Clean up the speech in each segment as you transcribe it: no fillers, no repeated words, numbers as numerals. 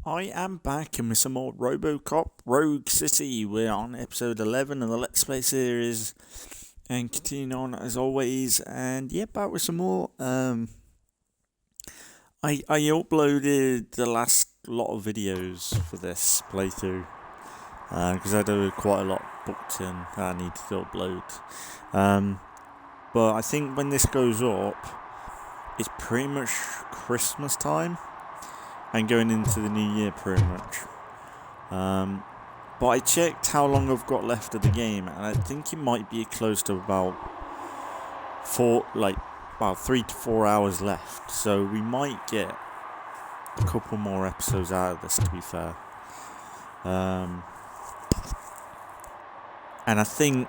I am back and with some more RoboCop Rogue City. We're on episode 11 of the Let's Play series and continuing on as always. And yeah, back with some more. I uploaded the last lot of videos for this playthrough because I do quite a lot booked in that I need to upload. But I think when this goes up, it's pretty much Christmas time. And going into the new year pretty much. But I checked how long I've got left of the game, and I think it might be close to about 3 to 4 hours left. So we might get a couple more episodes out of this, to be fair. And I think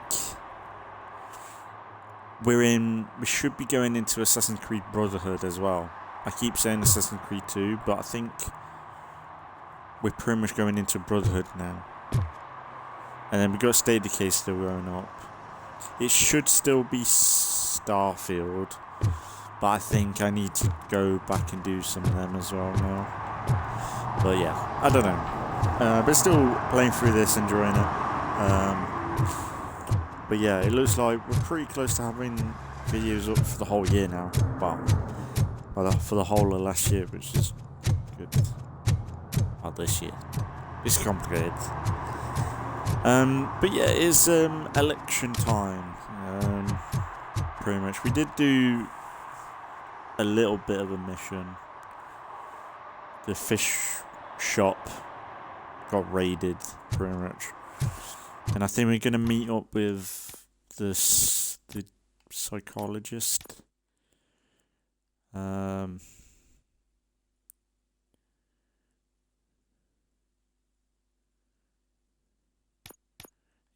we should be going into Assassin's Creed Brotherhood as well. I keep saying Assassin's Creed 2, but I think we're pretty much going into Brotherhood now. And then we've got State of Decay still going up. It should still be Starfield, but I think I need to go back and do some of them as well now. But yeah, I don't know. But still playing through this, enjoying it. But yeah, it looks like we're pretty close to having videos up for the whole year now. Wow. For the whole of last year, which is good. Not this year. It's complicated. But yeah, it's election time. Pretty much. We did do a little bit of a mission. The fish shop got raided, pretty much. And I think we're gonna meet up with the psychologist.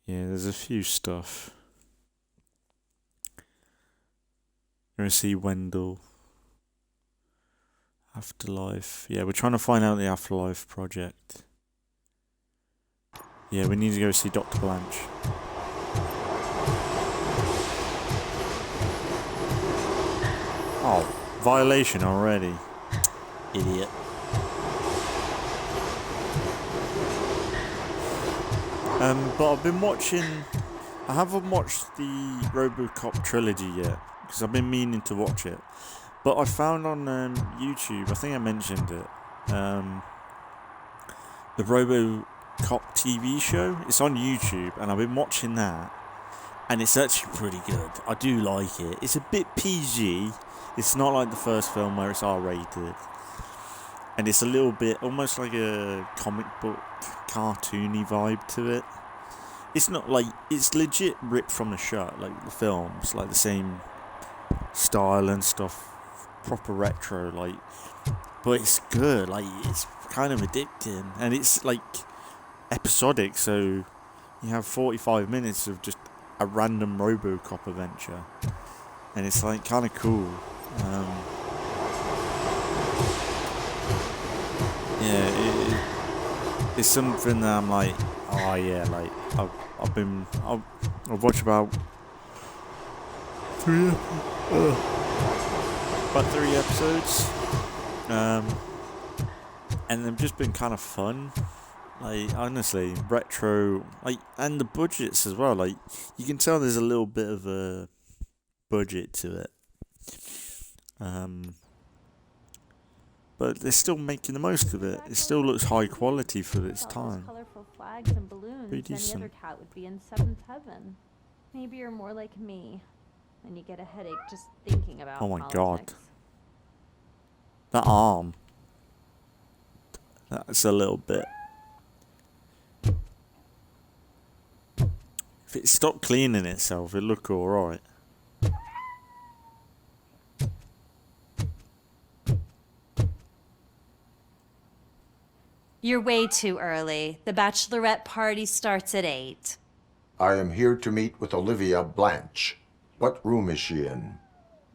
Yeah, there's a few stuff. You're gonna see Wendell. Afterlife. Yeah, we're trying to find out the Afterlife project. Yeah, we need to go see Dr. Blanche. Oh. Violation already. Idiot. But I've been watching... I haven't watched the RoboCop trilogy yet, because I've been meaning to watch it. But I found on YouTube, I think I mentioned it, the RoboCop TV show. It's on YouTube, and I've been watching that, and it's actually pretty good. I do like it. It's a bit PG. It's not like the first film where it's R-rated. And it's a little bit, almost like a comic book, cartoony vibe to it. It's not like, it's legit ripped from the show, like the films, like the same style and stuff, proper retro, like, but it's good, like, it's kind of addicting. And it's like episodic, so you have 45 minutes of just a random RoboCop adventure. And it's like kind of cool. It's something that I'm like, oh yeah, like I've watched about three episodes, and they've just been kind of fun. Like honestly, retro, like, and the budgets as well. Like you can tell there's a little bit of a budget to it. But they're still making the most of it. It still looks high quality for its time. Colorful flags and balloons. Pretty decent. Any other cat would be in seventh heaven. Maybe you're more like me, and you get a headache just thinking about. Oh my politics. god. That arm. That's a little bit. If it stopped cleaning itself, it'd look alright. You're way too early. The bachelorette party starts at 8. I am here to meet with Olivia Blanche. What room is she in?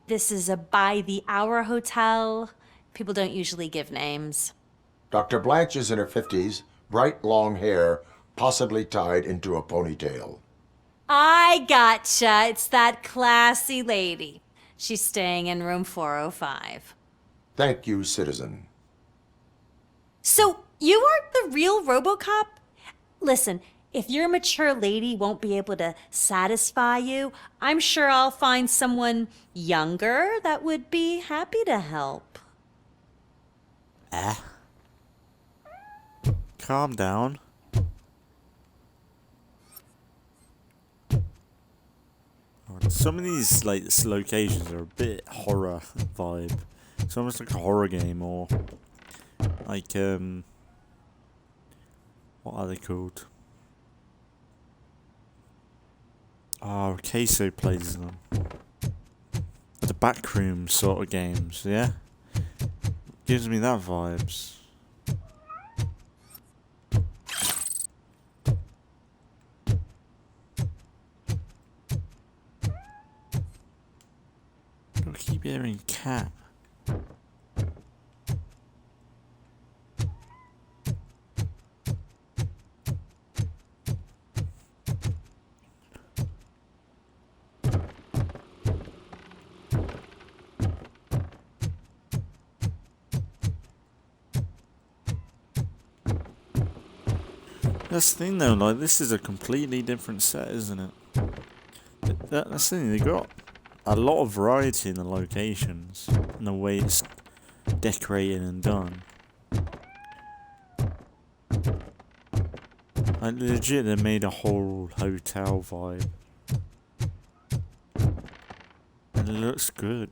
This is a by-the-hour hotel. People don't usually give names. Dr. Blanche is in her 50s, bright long hair, possibly tied into a ponytail. I gotcha. It's that classy lady. She's staying in room 405. Thank you, citizen. So, You aren't the real RoboCop? Listen, if your mature lady won't be able to satisfy you, I'm sure I'll find someone younger that would be happy to help. Calm down. Some of these locations are a bit horror vibe. It's almost like a horror game, or like what are they called? Oh, Queso plays them. The backroom sort of games, yeah? Gives me that vibes. I keep hearing cat. That's the thing though, like, this is a completely different set, isn't it? That's the thing, they got a lot of variety in the locations and the way it's decorated and done. Like, legit, they made a whole hotel vibe. And it looks good.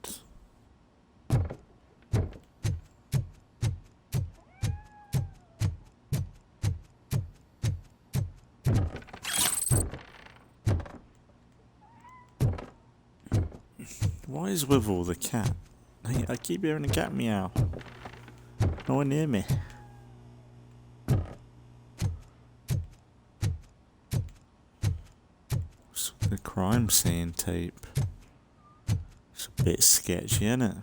What is with all the cat? I keep hearing the cat meow. No one near me. What's the crime scene tape? It's a bit sketchy, isn't it?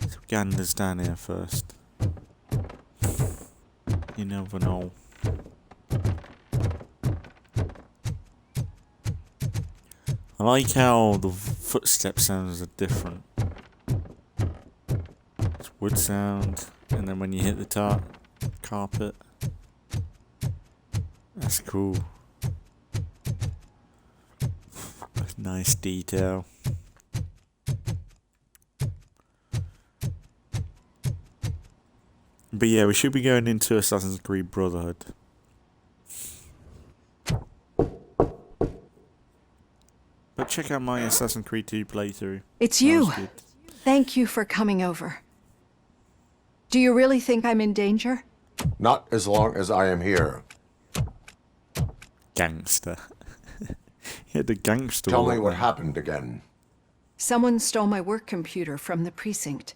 So Gander's down here first. You never know. I like how the footstep sounds are different. It's wood sound, and then when you hit the carpet, that's cool. Nice detail. But yeah, we should be going into Assassin's Creed Brotherhood. But check out my Assassin's Creed 2 playthrough. It's That was you. good. Thank you for coming over. Do you really think I'm in danger? Not as long as I am here. Gangster. He had the gangster. Tell me walk what there. happened again. Someone stole my work computer from the precinct.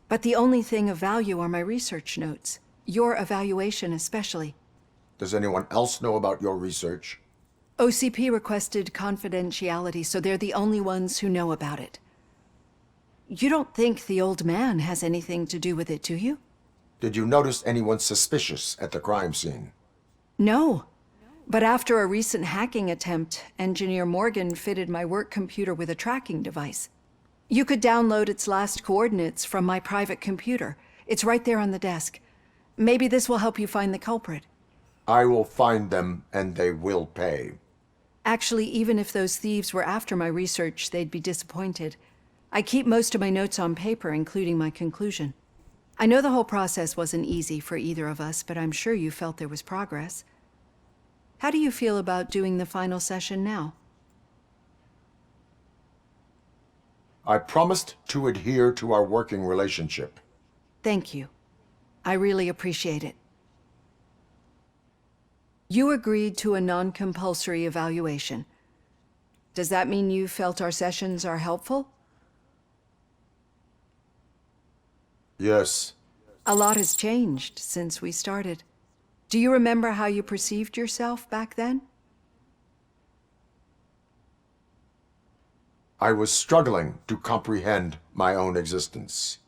But the only thing of value are my research notes. Your evaluation especially. Does anyone else know about your research? OCP requested confidentiality, so they're the only ones who know about it. You don't think the old man has anything to do with it, do you? Did you notice anyone suspicious at the crime scene? No. But after a recent hacking attempt, Engineer Morgan fitted my work computer with a tracking device. You could download its last coordinates from my private computer. It's right there on the desk. Maybe this will help you find the culprit. I will find them, and they will pay. Actually, even if those thieves were after my research, they'd be disappointed. I keep most of my notes on paper, including my conclusion. I know the whole process wasn't easy for either of us, but I'm sure you felt there was progress. How do you feel about doing the final session now? I promised to adhere to our working relationship. Thank you. I really appreciate it. You agreed to a non-compulsory evaluation. Does that mean you felt our sessions are helpful? Yes. A lot has changed since we started. Do you remember how you perceived yourself back then? I was struggling to comprehend my own existence.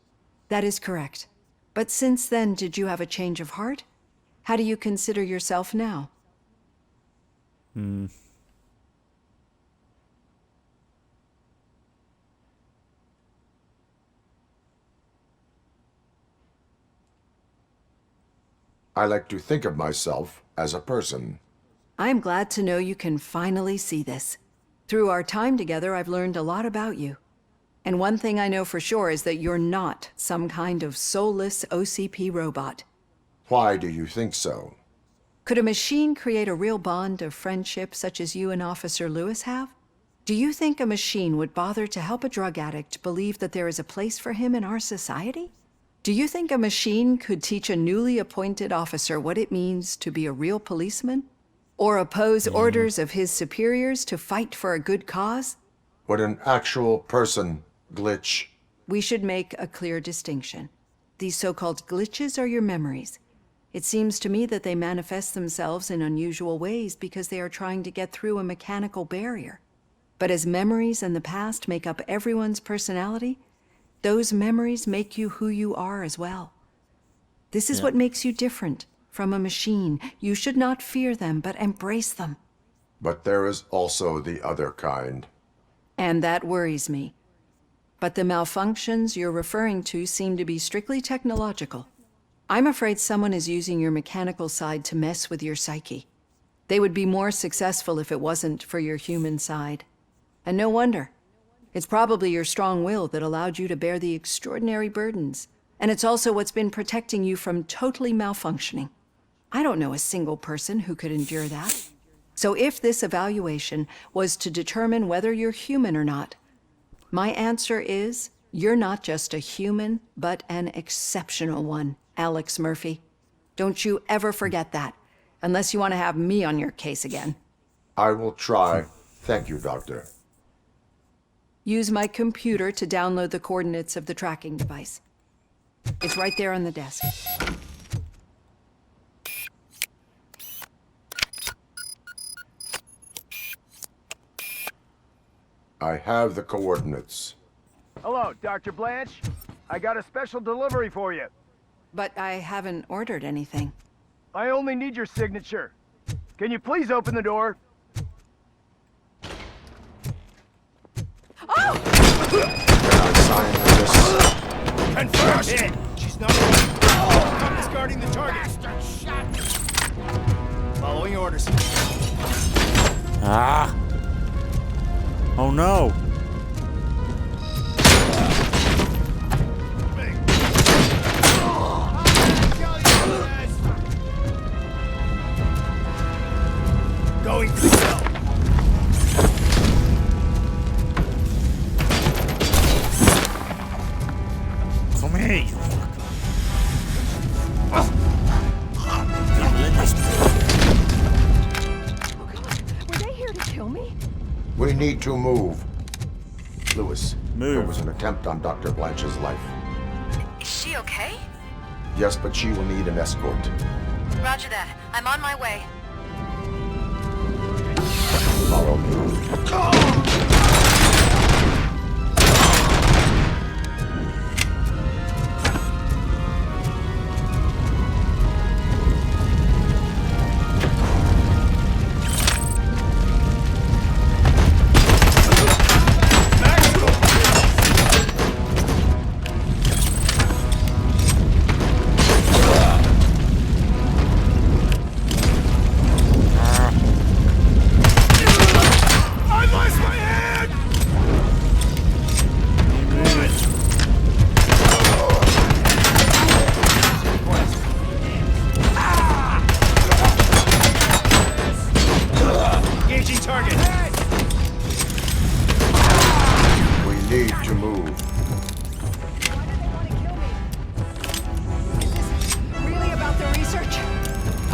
That is correct. But since then, did you have a change of heart? How do you consider yourself now? I like to think of myself as a person. I'm glad to know you can finally see this. Through our time together, I've learned a lot about you. And one thing I know for sure is that you're not some kind of soulless OCP robot. Why do you think so? Could a machine create a real bond of friendship such as you and Officer Lewis have? Do you think a machine would bother to help a drug addict believe that there is a place for him in our society? Do you think a machine could teach a newly appointed officer what it means to be a real policeman? Or oppose orders of his superiors to fight for a good cause? Would an actual person glitch? We should make a clear distinction. These so-called glitches are your memories. It seems to me that they manifest themselves in unusual ways because they are trying to get through a mechanical barrier. But as memories in the past make up everyone's personality, those memories make you who you are as well. This is what makes you different from a machine. You should not fear them, but embrace them. But there is also the other kind. And that worries me. But the malfunctions you're referring to seem to be strictly technological. I'm afraid someone is using your mechanical side to mess with your psyche. They would be more successful if it wasn't for your human side. And no wonder. It's probably your strong will that allowed you to bear the extraordinary burdens. And it's also what's been protecting you from totally malfunctioning. I don't know a single person who could endure that. So if this evaluation was to determine whether you're human or not, my answer is you're not just a human, but an exceptional one, Alex Murphy. Don't you ever forget that, unless you want to have me on your case again. I will try. Thank you, Doctor. Use my computer to download the coordinates of the tracking device. It's right there on the desk. I have the coordinates. Hello, Dr. Blanche. I got a special delivery for you. But I haven't ordered anything. I only need your signature. Can you please open the door? Can I sign this? Confirmed hit. She's not I'm discarding the target. Following orders. Ah! Oh no! Going to cell. Come here, you fuck. Were they here to kill me? We need to move. Lewis, Move. there was an attempt on Dr. Blanche's life. Is she okay? Yes, but she will need an escort. Roger that. I'm on my way. Follow me.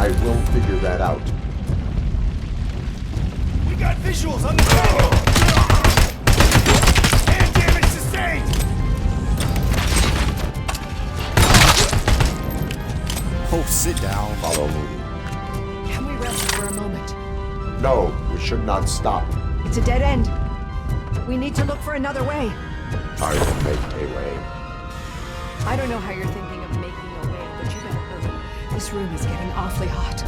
I will figure that out. We got visuals on the target! And damage sustained! Oh, sit down. Follow me. Can we rest for a moment? No, we should not stop. It's a dead end. We need to look for another way. I will make a way. I don't know how you're thinking of making a way, but you better hurry. This room is getting awfully hot.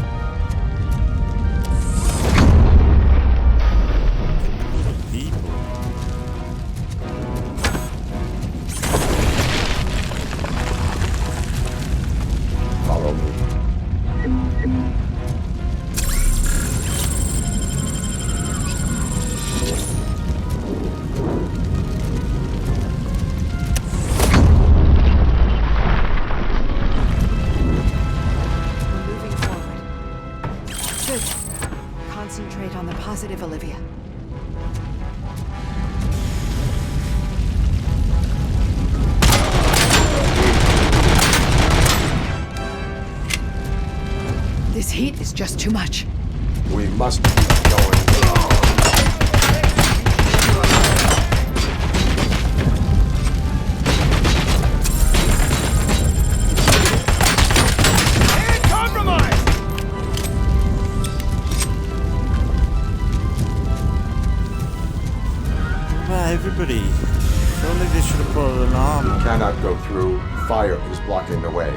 People. Follow me. concentrate on the positive, Olivia. This heat is just too much. We must keep going. Everybody, surely they should have put an alarm. Cannot go through. Fire is blocking the way.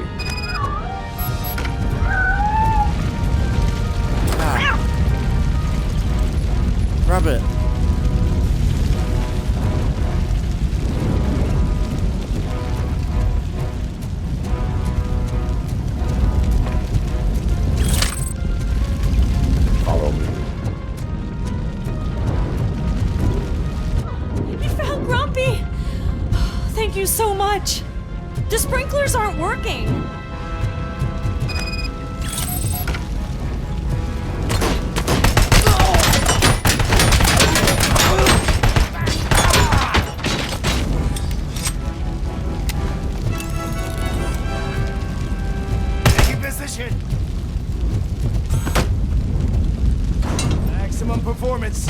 Rabbit. Follow me. You found Grumpy! Thank you so much. The sprinklers aren't working. Maximum performance.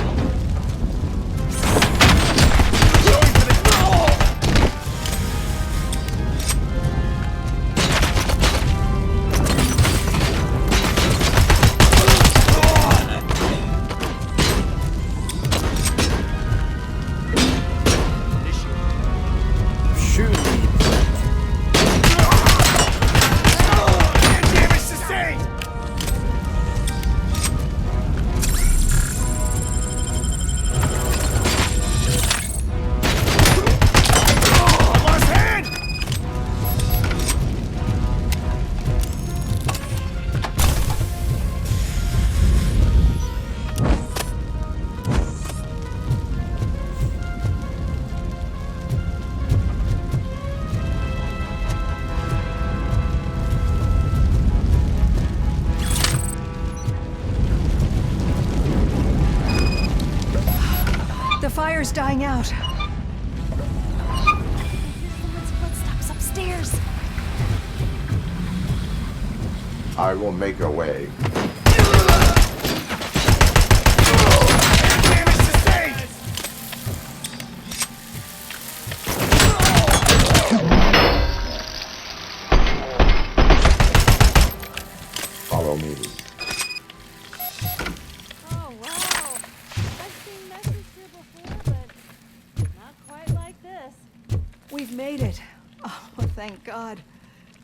The fire's dying out. Someone's footsteps upstairs. I will make a way. Follow me. Oh, wow. I've seen messes here before, but not quite like this. We've made it. Oh, thank God.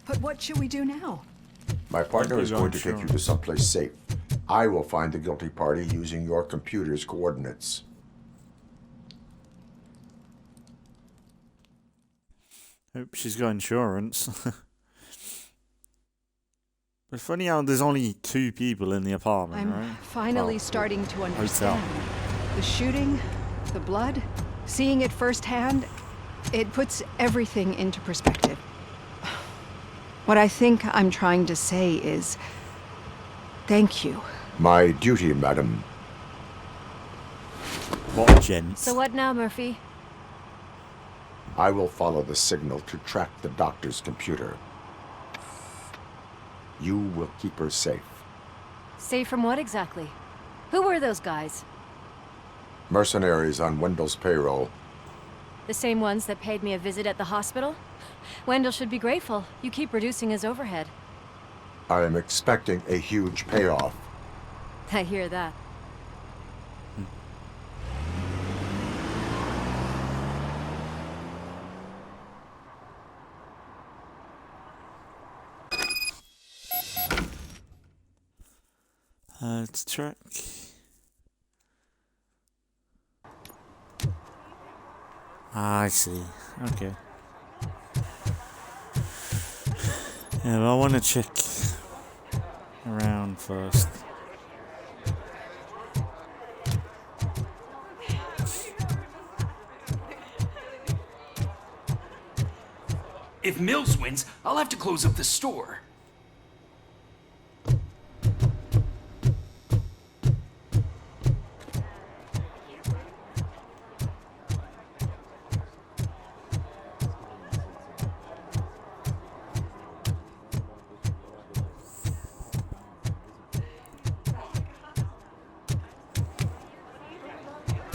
But what should we do now? My partner is going to take you Insurance. to someplace safe. I will find the guilty party using your computer's coordinates. Hope she's got insurance. But funny how there's only 2 people in the apartment, I'm right? finally Oh. starting to understand. The shooting, the blood, seeing it firsthand, it puts everything into perspective. What I think I'm trying to say is, thank you. My duty, madam. What a gent. So what now, Murphy? I will follow the signal to track the doctor's computer. You will keep her safe. Safe from what exactly? Who were those guys? Mercenaries on Wendell's payroll. The same ones that paid me a visit at the hospital? Wendell should be grateful. You keep reducing his overhead. I am expecting a huge payoff. I hear that. Let's track. I see. Okay. Yeah, but I want to check around first. If Mills wins, I'll have to close up the store.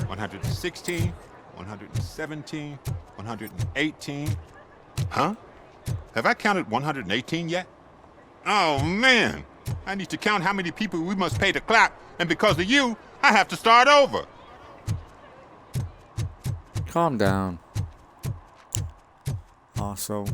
116, 117, 118. Huh? Have I counted 118 yet? Oh, man. I need to count how many people we must pay to clap, and because of you, I have to start over. Calm down. Arsehole.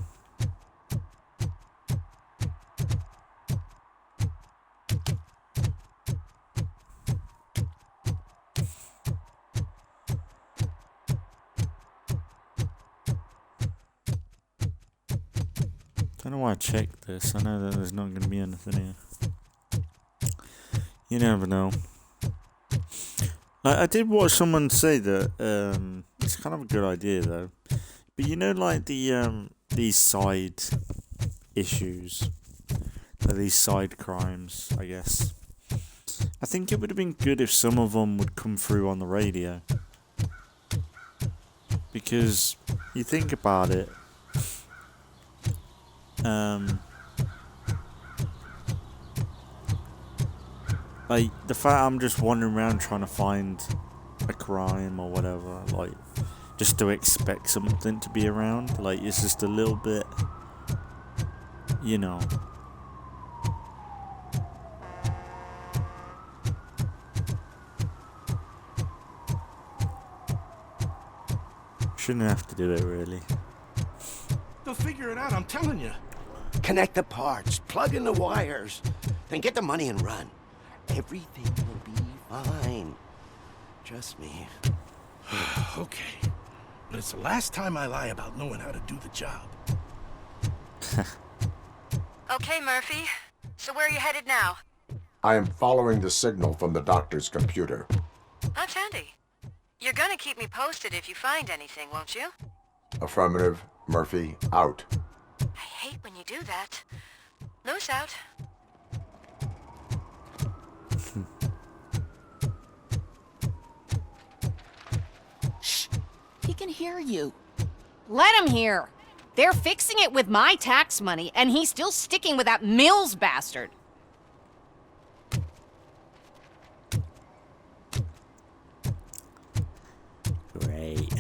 Don't know why I checked this. I know that there's not going to be anything here. You never know. Like, I did watch someone say that it's kind of a good idea though. But you know, like these side issues, these side crimes, I guess. I think it would have been good if some of them would come through on the radio. Because you think about it. Like, the fact I'm just wandering around trying to find a crime or whatever, like, just to expect something to be around, like, it's just a little bit, you know. Shouldn't have to do it, really. They'll figure it out, I'm telling you. Connect the parts, plug in the wires, then get the money and run. Everything will be fine. Trust me. Okay. But it's the last time I lie about knowing how to do the job. Okay, Murphy. So where are you headed now? I am following the signal from the doctor's computer. That's handy. You're gonna keep me posted if you find anything, won't you? Affirmative. Murphy, out. I hate when you do that. Loose out. Shh! He can hear you. Let him hear. They're fixing it with my tax money, and he's still sticking with that Mills bastard. Great.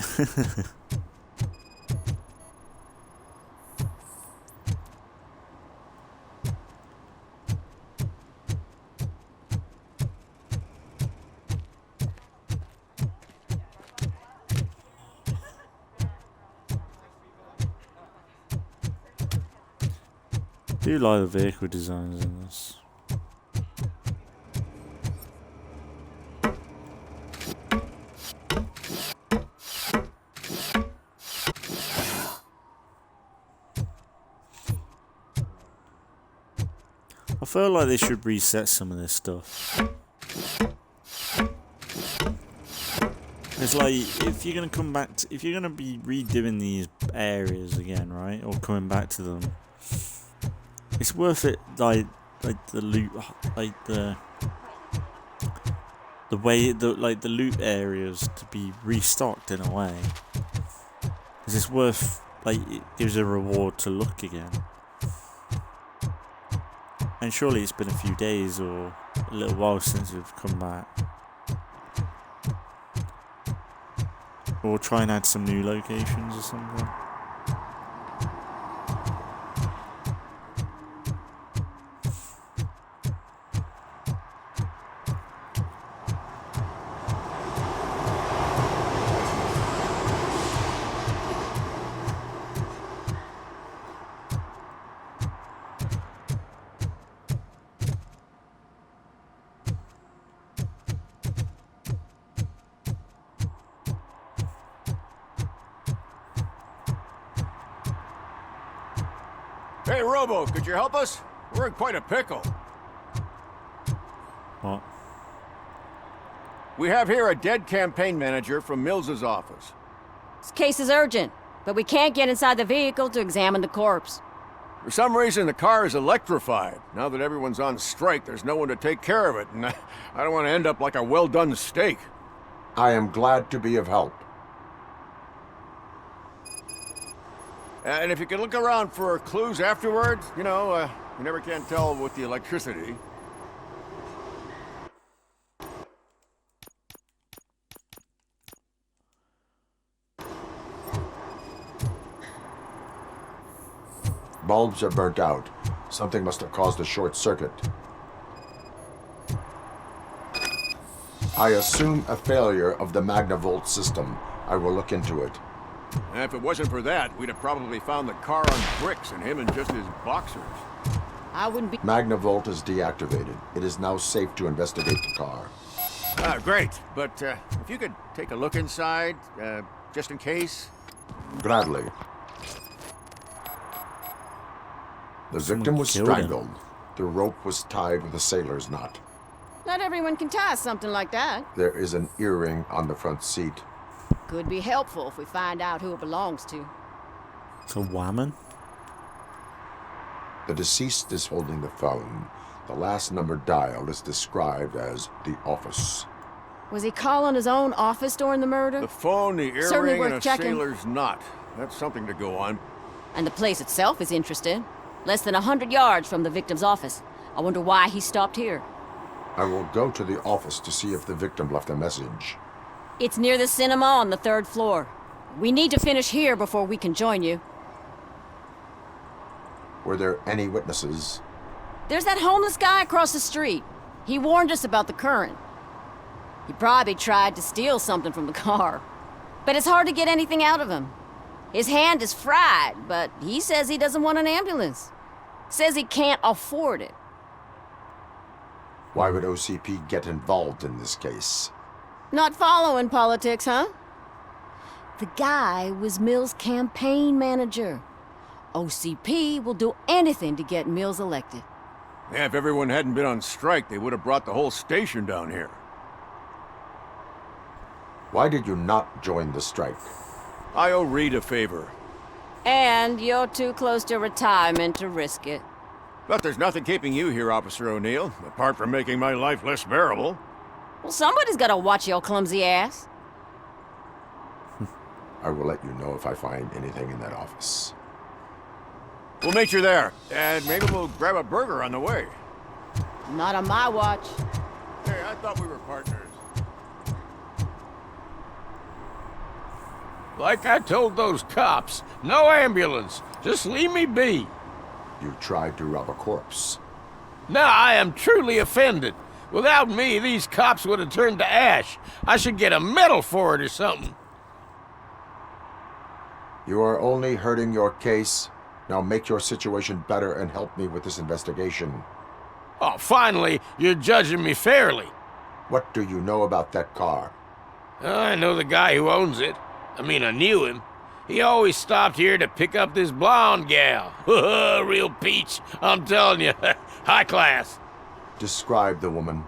I do like the vehicle designs in this. I feel like they should reset some of this stuff. It's like, if you're gonna come back to, if you're gonna be redoing these areas again, right, or coming back to them, it's worth it, like the loot, like the way, like the loot areas to be restocked in a way. 'Cause it's worth, like, it gives a reward to look again. And surely it's been a few days or a little while since we've come back. Or try and add some new locations or something. Hey, Robo, could you help us? We're in quite a pickle. What? We have here a dead campaign manager from Mills's office. This case is urgent, but we can't get inside the vehicle to examine the corpse. For some reason, the car is electrified. Now that everyone's on strike, there's no one to take care of it, and I don't want to end up like a well-done steak. I am glad to be of help. And if you could look around for clues afterwards, you know, you never can tell with the electricity. bulbs are burnt out. Something must have caused a short circuit. I assume a failure of the Magnavolt system. I will look into it. And if it wasn't for that, we'd have probably found the car on bricks and him in just his boxers. I wouldn't be... Magnavolt is deactivated. It is now safe to investigate the car. Great. But if you could take a look inside, just in case. Gladly. The victim was strangled. The rope was tied with a sailor's knot. Not everyone can tie something like that. There is an earring on the front seat. Could be helpful if we find out who it belongs to. It's a woman. The deceased is holding the phone. The last number dialed is described as the office. Was he calling his own office during the murder? The phone, the Certainly earring, worth and a checking. sailor's knot. That's something to go on. And the place itself is interesting. Less than 100 yards from the victim's office. I wonder why he stopped here. I will go to the office to see if the victim left a message. It's near the cinema on the 3rd floor. We need to finish here before we can join you. Were there any witnesses? There's that homeless guy across the street. He warned us about the current. He probably tried to steal something from the car. But it's hard to get anything out of him. His hand is fried, but he says he doesn't want an ambulance. Says he can't afford it. Why would OCP get involved in this case? Not following politics, huh? The guy was Mills' campaign manager. OCP will do anything to get Mills elected. Yeah, if everyone hadn't been on strike, they would have brought the whole station down here. Why did you not join the strike? I owe Reed a favor. And you're too close to retirement to risk it. But there's nothing keeping you here, Officer O'Neill, apart from making my life less bearable. Well, somebody's gotta watch your clumsy ass. I will let you know if I find anything in that office. We'll meet you there, and maybe we'll grab a burger on the way. Not on my watch. Hey, I thought we were partners. Like I told those cops, no ambulance. Just leave me be. You tried to rob a corpse. Now I am truly offended. Without me, these cops would have turned to ash. I should get a medal for it or something. You are only hurting your case. Now make your situation better and help me with this investigation. Oh, finally, you're judging me fairly. What do you know about that car? I know the guy who owns it. I mean, I knew him. He always stopped here to pick up this blonde gal. Real peach, I'm telling you. High class. Describe the woman.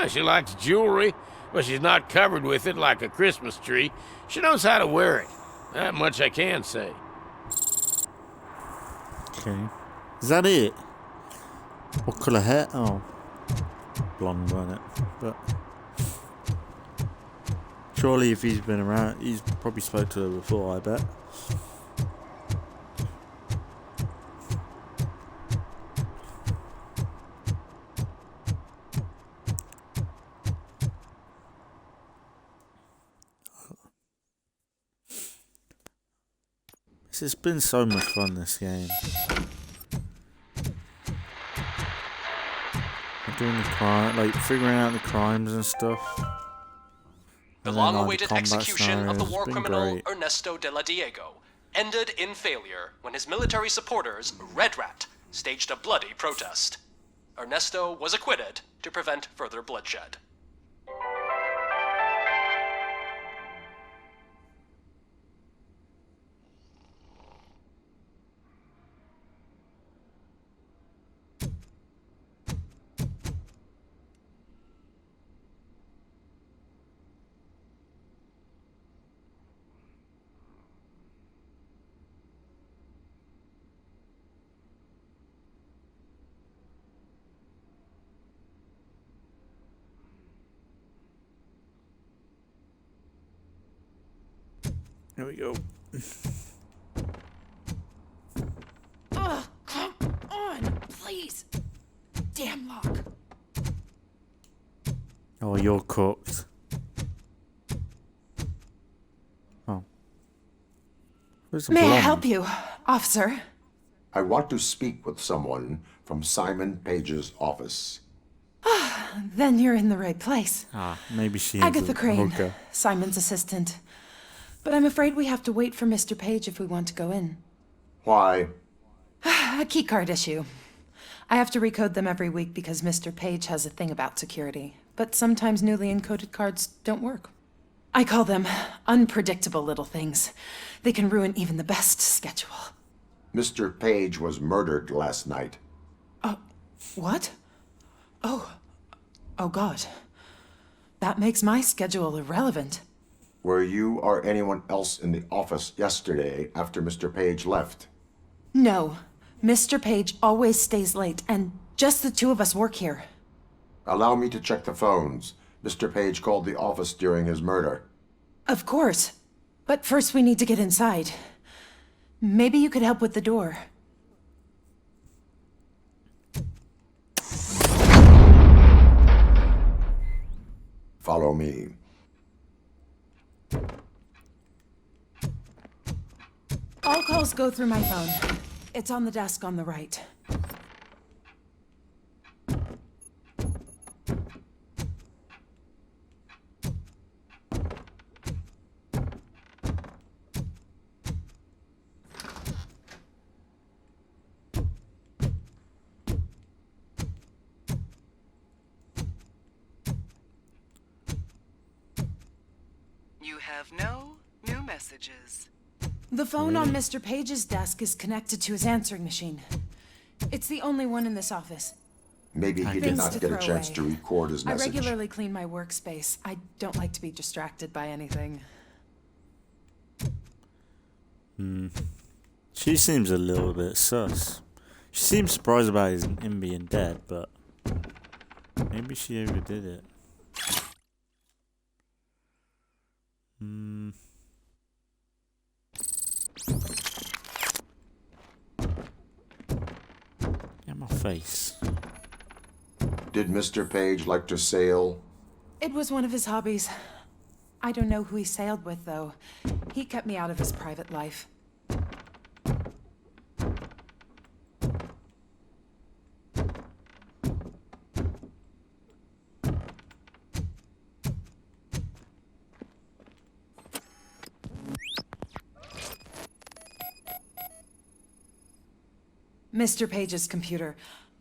She likes jewelry, but she's not covered with it like a Christmas tree. She knows how to wear it. That much I can say. Okay. Is that it? What colour hair? Oh. Blonde, wasn't it? But surely if he's been around, he's probably spoke to her before, I bet. It's been so much fun, this game. Doing the crime, like figuring out the crimes and stuff. The long-awaited execution of the war criminal Ernesto de la Diego ended in failure when his military supporters, Red Rat, staged a bloody protest. Ernesto was acquitted to prevent further bloodshed. Here we go. Oh, come on, please. Damn lock. Oh, you're cooked. Oh. May I help you, officer? I want to speak with someone from Simon Page's office. Then you're in the right place. Maybe she is Agatha a Crane, hooker. Simon's assistant. But I'm afraid we have to wait for Mr. Page if we want to go in. Why? A keycard issue. I have to recode them every week because Mr. Page has a thing about security. But sometimes newly encoded cards don't work. I call them unpredictable little things. They can ruin even the best schedule. Mr. Page was murdered last night. What? Oh God. That makes my schedule irrelevant. Were you or anyone else in the office yesterday after Mr. Page left? No. Mr. Page always stays late, and just the two of us work here. Allow me to check the phones. Mr. Page called the office during his murder. Of course. But first we need to get inside. Maybe you could help with the door. Follow me. All calls go through my phone. It's on the desk on the right. You have no new messages. The phone on Mr. Page's desk is connected to his answering machine. It's the only one in this office. Maybe he did Things not to get a throw chance away. to record his I message. regularly clean my workspace. I don't like to be distracted by anything. She seems a little bit sus. She seems surprised about him being dead, but maybe she overdid it. Get my face. Did Mr. Page like to sail? It was one of his hobbies. I don't know who he sailed with, though. He kept me out of his private life. Mr. Page's computer.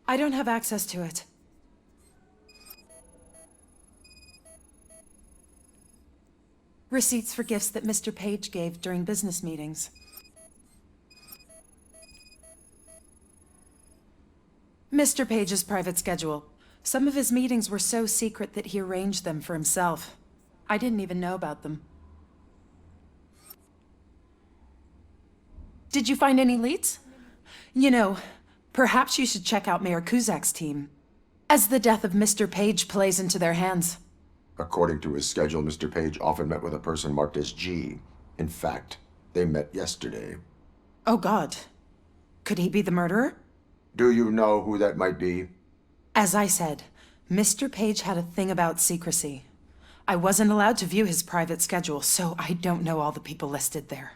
I don't have access to it. Receipts for gifts that Mr. Page gave during business meetings. Mr. Page's private schedule. Some of his meetings were so secret that he arranged them for himself. I didn't even know about them. Did you find any leads? You know, perhaps you should check out Mayor Kuzak's team, as the death of Mr. Page plays into their hands. According to his schedule, Mr. Page often met with a person marked as G. In fact, they met yesterday. Oh, God. Could he be the murderer? Do you know who that might be? As I said, Mr. Page had a thing about secrecy. I wasn't allowed to view his private schedule, so I don't know all the people listed there.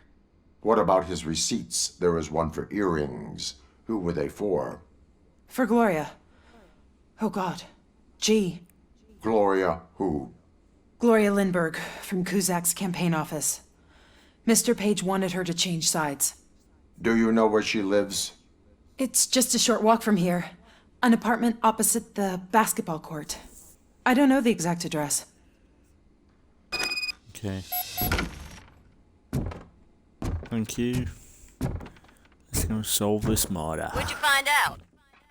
What about his receipts? There was one for earrings. Who were they for? For Gloria. Oh, God. G. Gloria who? Gloria Lindbergh, from Kuzak's campaign office. Mr. Page wanted her to change sides. Do you know where she lives? It's just a short walk from here. An apartment opposite the basketball court. I don't know the exact address. Okay. Thank you. Let's go solve this murder. What'd you find out?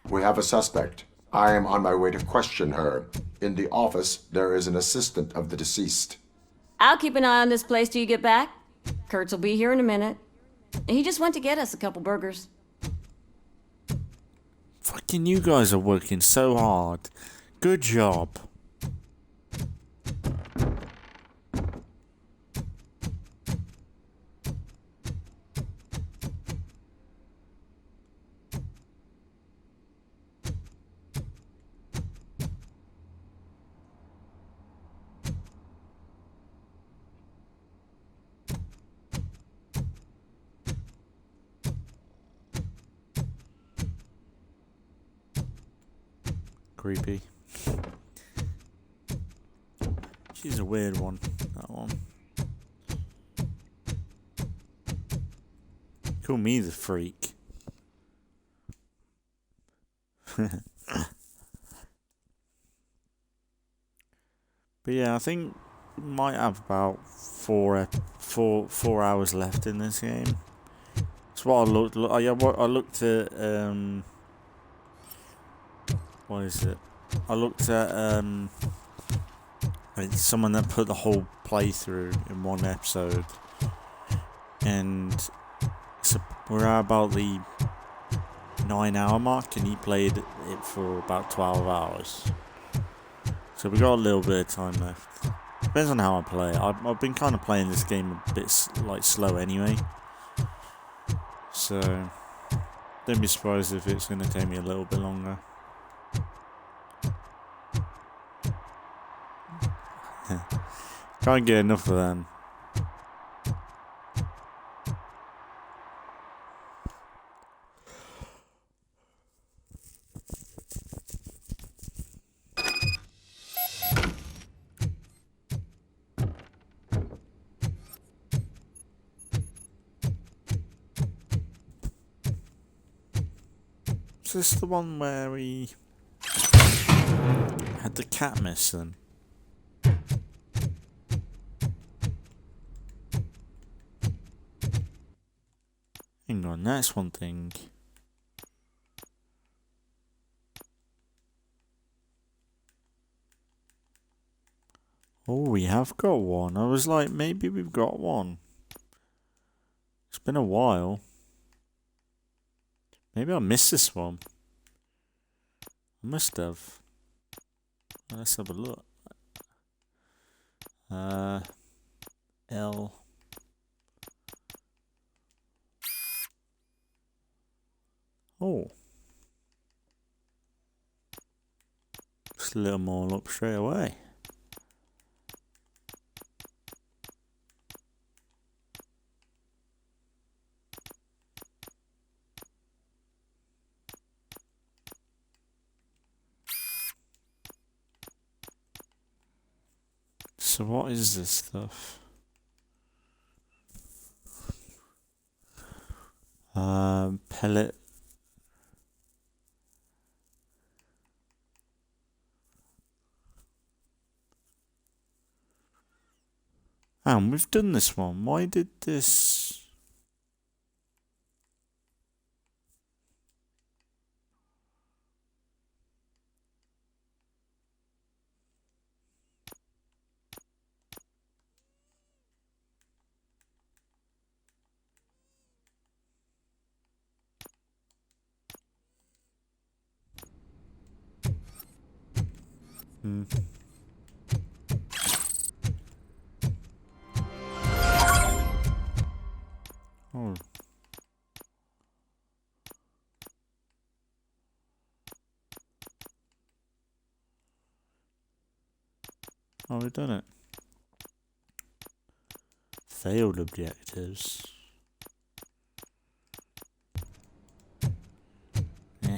We have a suspect. I am on my way to question her. In the office, there is an assistant of the deceased. I'll keep an eye on this place till you get back. Kurtz will be here in a minute. He just went to get us a couple burgers. Fucking you guys are working so hard. Good job. creepy. She's a weird one, that one. Call me the freak. But yeah, I think we might have about four hours left in this game. That's what I looked. I looked at what is it? I looked at like someone that put the whole playthrough in one episode, and so we're at about the 9-hour mark, and he played it for about 12 hours. So we got a little bit of time left. Depends on how I play. I've been kind of playing this game a bit like slow anyway. So don't be surprised if it's going to take me a little bit longer. Can't get enough of them. Is this the one where we had the cat missing? Hang on, that's one thing. Oh, we have got one. I was like, maybe we've got one. It's been a while. Maybe I missed this one. I must have. Let's have a look. L. Oh. Just a little more up straight away. So what is this stuff? Pellet. We've done this one. Why did this? Oh. Oh, we've done it. Failed objectives. Eh.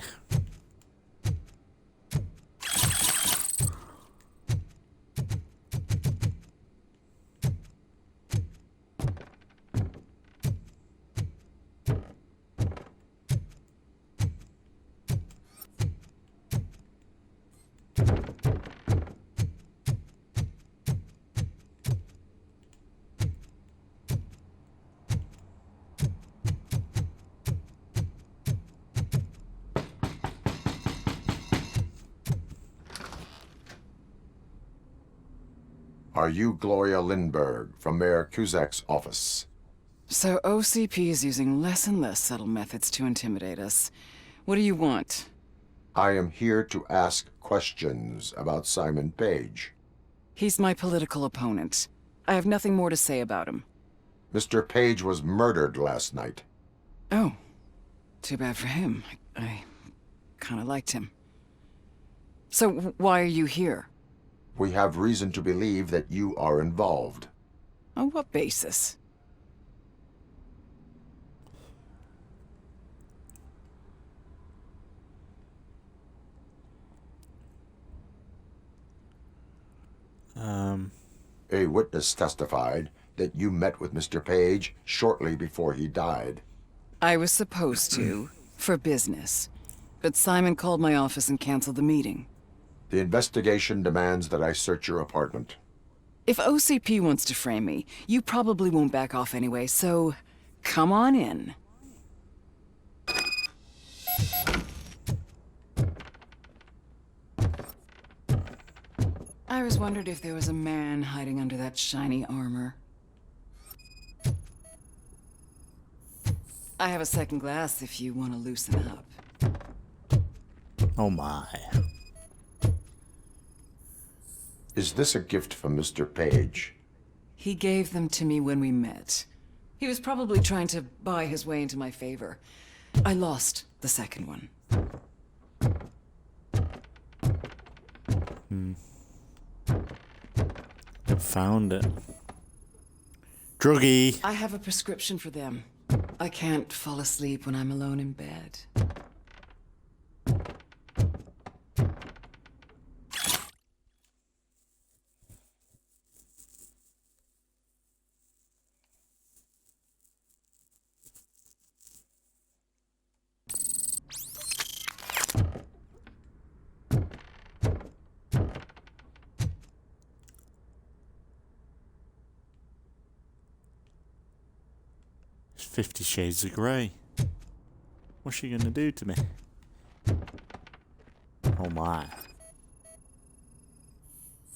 Are you Gloria Lindbergh from Mayor Cusack's office? So OCP is using less and less subtle methods to intimidate us. What do you want? I am here to ask questions about Simon Page. He's my political opponent. I have nothing more to say about him. Mr. Page was murdered last night. Oh. Too bad for him. I kind of liked him. So why are you here? We have reason to believe that you are involved. On what basis? A witness testified that you met with Mr. Page shortly before he died. I was supposed to, for business. But Simon called my office and canceled the meeting. The investigation demands that I search your apartment. If OCP wants to frame me, you probably won't back off anyway, so come on in. I always wondered if there was a man hiding under that shiny armor. I have a second glass if you want to loosen up. Oh my. Is this a gift from Mr. Page? He gave them to me when we met. He was probably trying to buy his way into my favor. I lost the second one. I found it. Druggy. I have a prescription for them. I can't fall asleep when I'm alone in bed. It's 50 Shades of Grey. What's she gonna do to me? Oh my.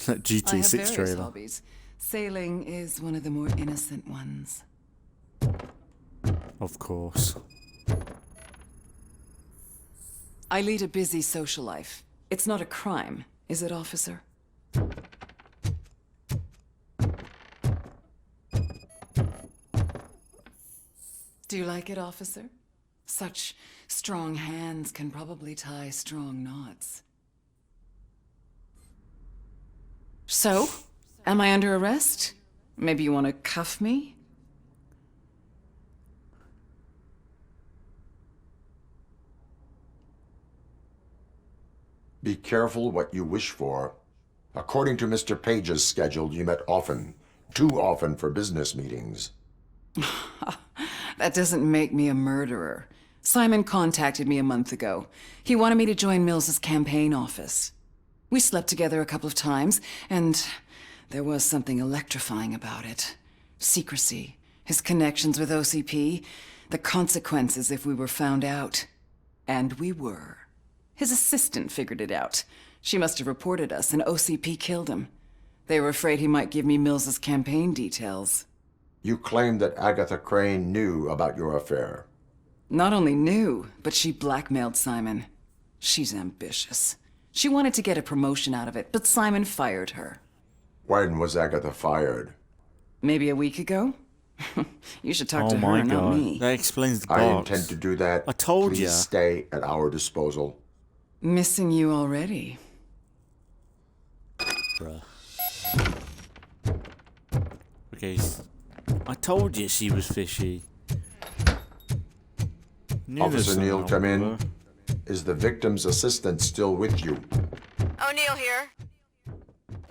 That I have GT6 various trailer. hobbies. Sailing is one of the more innocent ones. Of course. I lead a busy social life. It's not a crime, is it, officer? Do you like it, officer? Such strong hands can probably tie strong knots. So, am I under arrest? Maybe you want to cuff me? Be careful what you wish for. According to Mr. Page's schedule, you met often. Too often for business meetings. That doesn't make me a murderer. Simon contacted me a month ago. He wanted me to join Mills's campaign office. We slept together a couple of times, and there was something electrifying about it. Secrecy, his connections with OCP, the consequences if we were found out. And we were. His assistant figured it out. She must have reported us, and OCP killed him. They were afraid he might give me Mills's campaign details. You claim that Agatha Crane knew about your affair. Not only knew, but she blackmailed Simon. She's ambitious. She wanted to get a promotion out of it, but Simon fired her. When was Agatha fired? Maybe a week ago? You should talk Oh to her, my not god. me. That explains the I box. intend to do that. I told Please ya. stay at our disposal. Missing you already. Bruh. Okay. I told you she was fishy. Knew Officer this Neal, somehow, come in. bruh. Is the victim's assistant still with you? O'Neill here.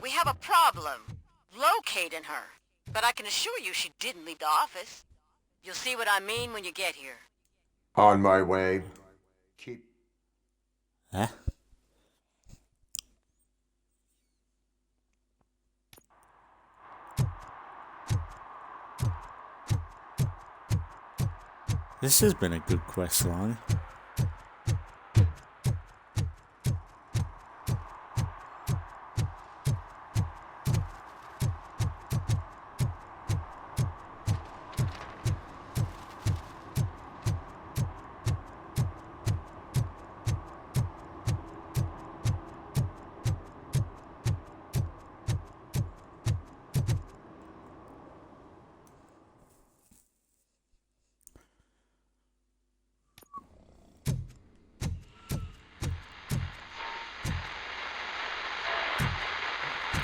We have a problem locating her, but I can assure you she didn't leave the office. You'll see what I mean when you get here. On my way. Huh? This has been a good quest line.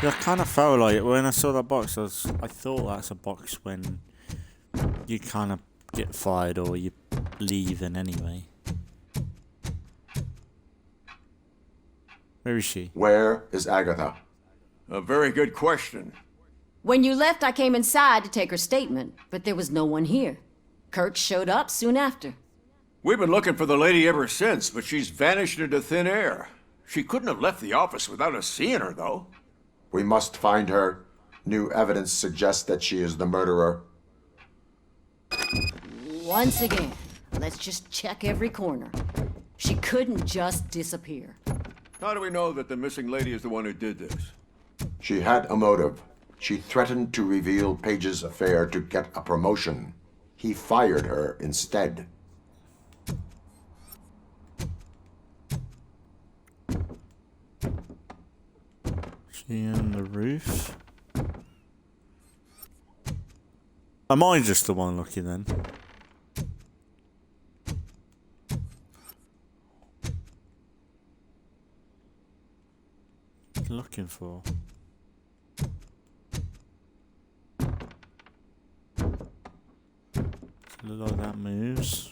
Yeah, I kind of felt like when I saw that box, I thought that's a box when you kind of get fired or you leaving anyway. Where is she? Where is Agatha? A very good question. When you left, I came inside to take her statement, but there was no one here. Kurt showed up soon after. We've been looking for the lady ever since, but she's vanished into thin air. She couldn't have left the office without us seeing her, though. We must find her. New evidence suggests that she is the murderer. Once again, let's just check every corner. She couldn't just disappear. How do we know that the missing lady is the one who did this? She had a motive. She threatened to reveal Page's affair to get a promotion. He fired her instead. She on the roof? Am I just the one looking then? Looking for? Look like that moves.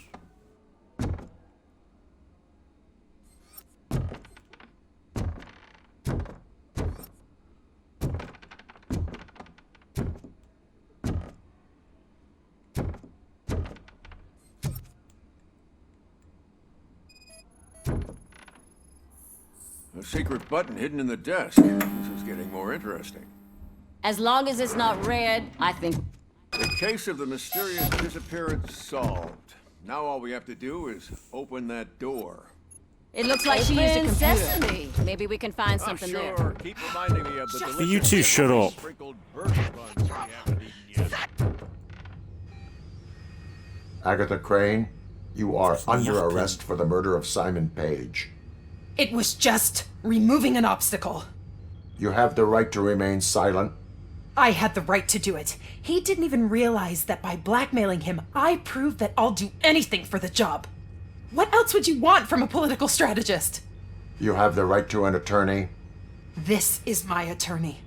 A secret button hidden in the desk. This is getting more interesting. As long as it's not red, I think... The case of the mysterious disappearance solved. Now all we have to do is open that door. It looks like she used a computer. Sesame. Maybe we can find something sure. there. Keep reminding me of the delicious You two shut up. sprinkled burger buns we haven't eaten yet. Agatha Crane, you are under Yuck. arrest for the murder of Simon Page. It was just removing an obstacle. You have the right to remain silent. I had the right to do it. He didn't even realize that by blackmailing him, I proved that I'll do anything for the job. What else would you want from a political strategist? You have the right to an attorney. This is my attorney.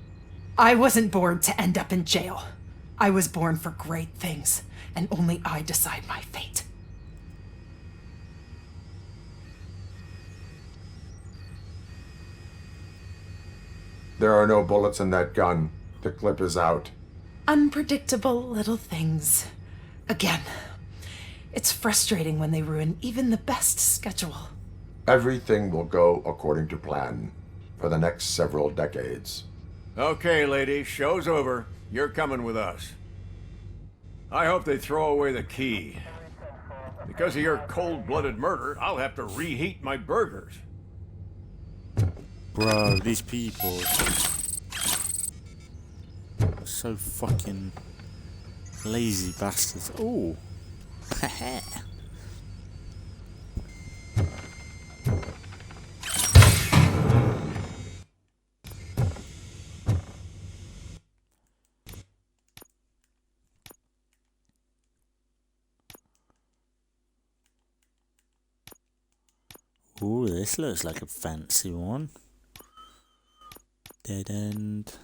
I wasn't born to end up in jail. I was born for great things, and only I decide my fate. There are no bullets in that gun. The clip is out. Unpredictable little things. Again, it's frustrating when they ruin even the best schedule. Everything will go according to plan for the next several decades. Okay, lady, show's over. You're coming with us. I hope they throw away the key. Because of your cold-blooded murder, I'll have to reheat my burgers. Bro, these people are so fucking lazy bastards. Ooh. Ooh, this looks like a fancy one. Dead end.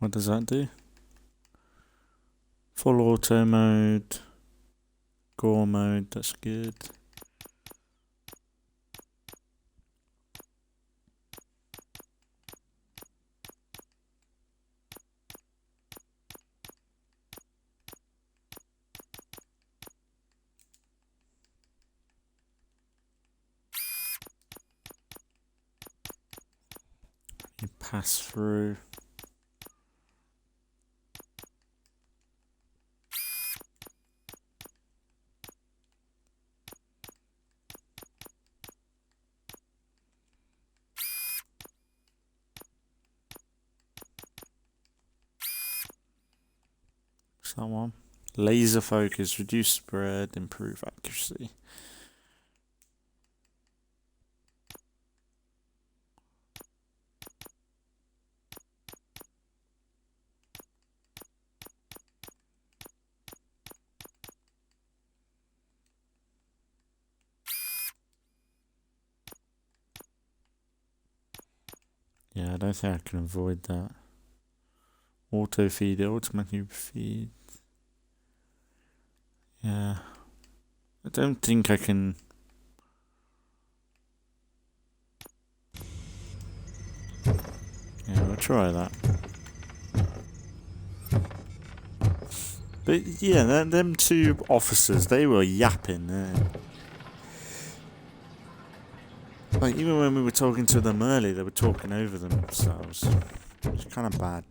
What does that do? Full auto mode. Gore mode, that's good. You pass through. Someone. Laser focus, reduce spread, improve accuracy. Yeah, I don't think I can avoid that. Auto feed, automatically feed. Yeah. I don't think I can. Yeah, we'll try that. But yeah, them two officers, they were yapping there. Like, even when we were talking to them earlier, they were talking over themselves. It's kind of bad.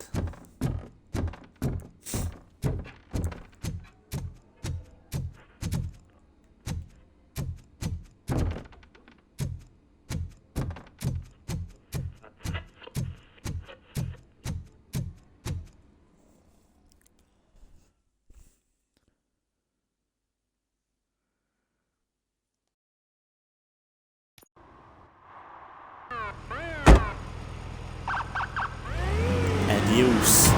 Adios.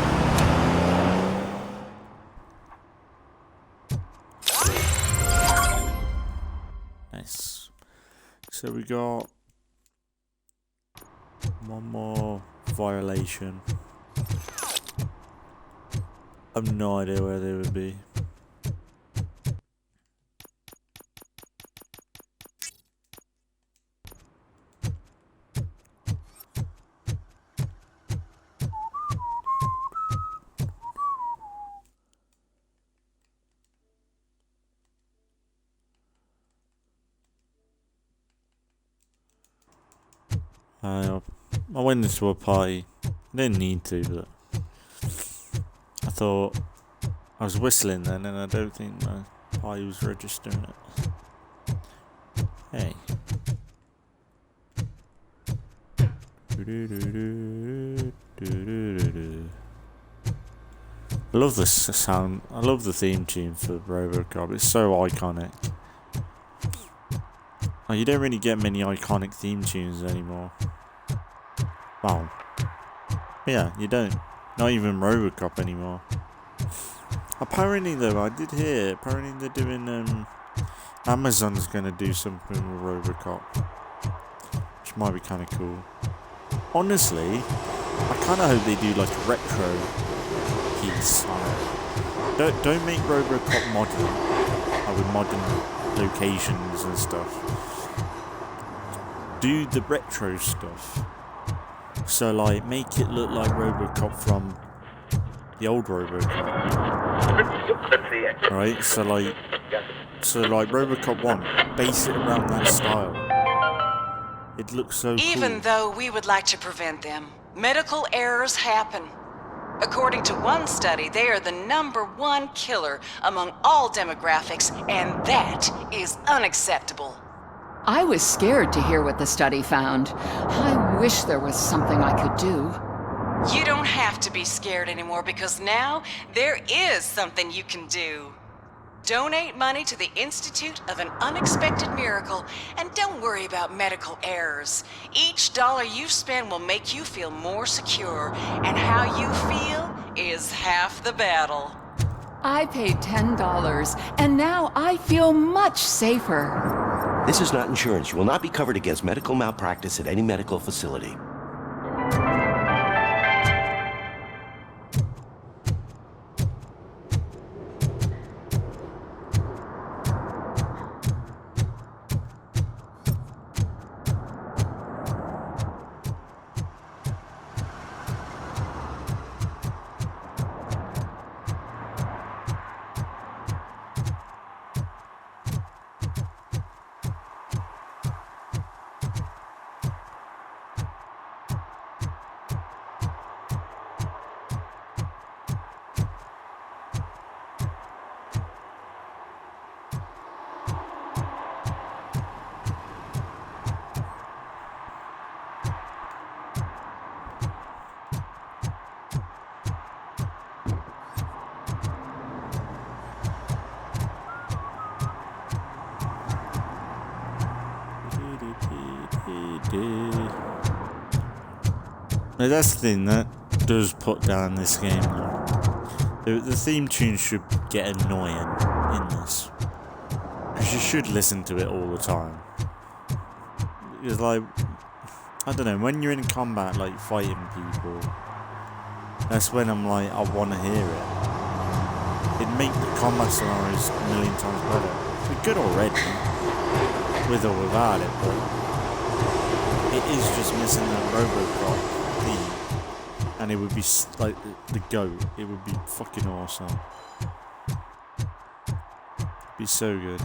Nice. So we got one more violation. I've no idea where they would be. I went into a party. I didn't need to, but I thought I was whistling then, and I don't think my party was registering it. Hey. I love the sound. I love the theme tune for RoboCop. It's so iconic. Oh, you don't really get many iconic theme tunes anymore. Wow. Yeah, you don't. Not even RoboCop anymore. Apparently though, I did hear, apparently they're doing, Amazon's gonna do something with RoboCop. Which might be kinda cool. Honestly, I kinda hope they do like a retro piece on it. Don't make RoboCop modern, with modern locations and stuff. Do the retro stuff. So like make it look like RoboCop from the old RoboCop. Right? So like RoboCop 1, base it around that style. It looks so Even cool. though we would like to prevent them, medical errors happen. According to one study, they are the #1 killer among all demographics, and that is unacceptable. I was scared to hear what the study found. I wish there was something I could do. You don't have to be scared anymore because now there is something you can do. Donate money to the Institute of an Unexpected Miracle and don't worry about medical errors. Each dollar you spend will make you feel more secure, and how you feel is half the battle. I paid $10, and now I feel much safer. This is not insurance. You will not be covered against medical malpractice at any medical facility. Now, that's the thing that does put down this game though. The theme tune should get annoying in this. Because you should listen to it all the time. It's like, I don't know, when you're in combat, like fighting people, that's when I'm like, I want to hear it. It'd make the combat scenarios a million times better. We're good already, with or without it, but it is just missing that RoboCop theme. And it would be like the GOAT. It would be fucking awesome. Be so good.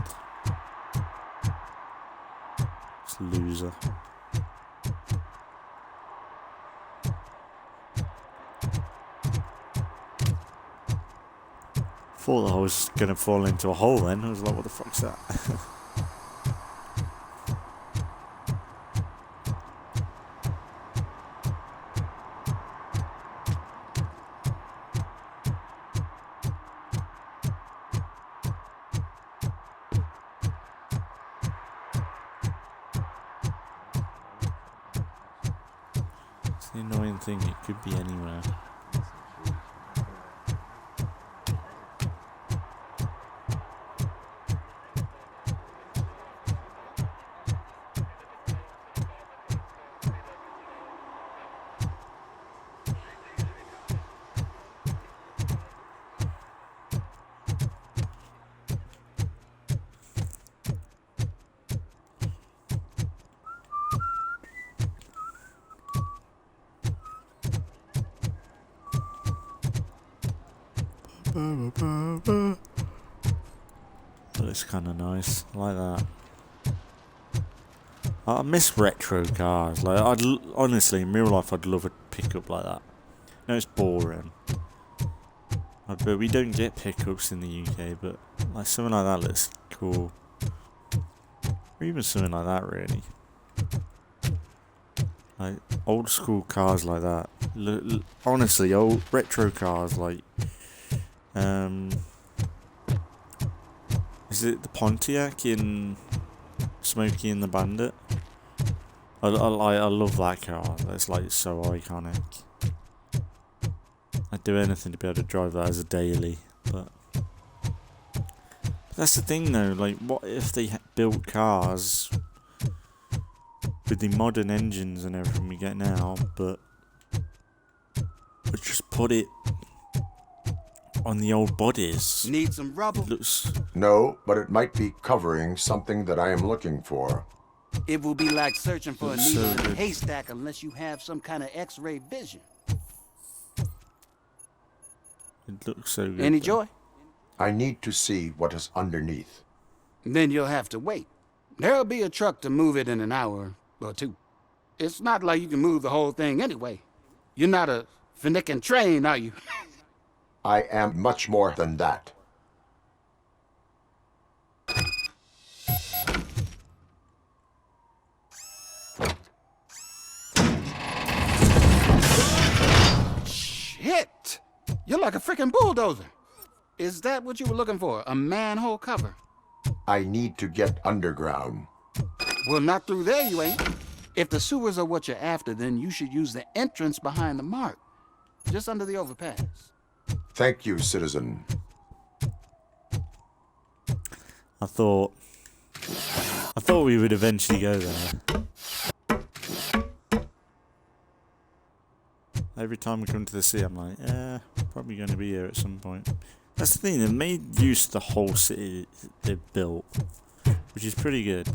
This loser. Thought I was gonna fall into a hole then. I was like, what the fuck's that? It's the annoying thing, it could be anywhere. That looks kind of nice. I like that. I miss retro cars. Like, honestly, in real life, I'd love a pickup like that. No, it's boring. But we don't get pickups in the UK. But like something like that looks cool. Or even something like that, really. Like old school cars like that. Honestly, old retro cars like. Is it the Pontiac in Smokey and the Bandit? I love that car. That's like so iconic. I'd do anything to be able to drive that as a daily. But that's the thing though. Like, what if they built cars with the modern engines and everything we get now, but just put it on the old bodies? Need some rubber? No, but it might be covering something that I am looking for. It will be like searching for a Looks needle so in a good. haystack unless you have some kind of X-ray vision. It looks so good. Any joy? I need to see what is underneath. Then you'll have to wait. There'll be a truck to move it in an hour or two. It's not like you can move the whole thing anyway. You're not a finicking train, are you? I am much more than that. Shit! You're like a freaking bulldozer. Is that what you were looking for? A manhole cover? I need to get underground. Well, not through there, you ain't. If the sewers are what you're after, then you should use the entrance behind the mark. Just under the overpass. Thank you, citizen. I thought we would eventually go there. Every time we come to the sea, I'm like, yeah, probably going to be here at some point. That's the thing, they've made use of the whole city they've built, which is pretty good.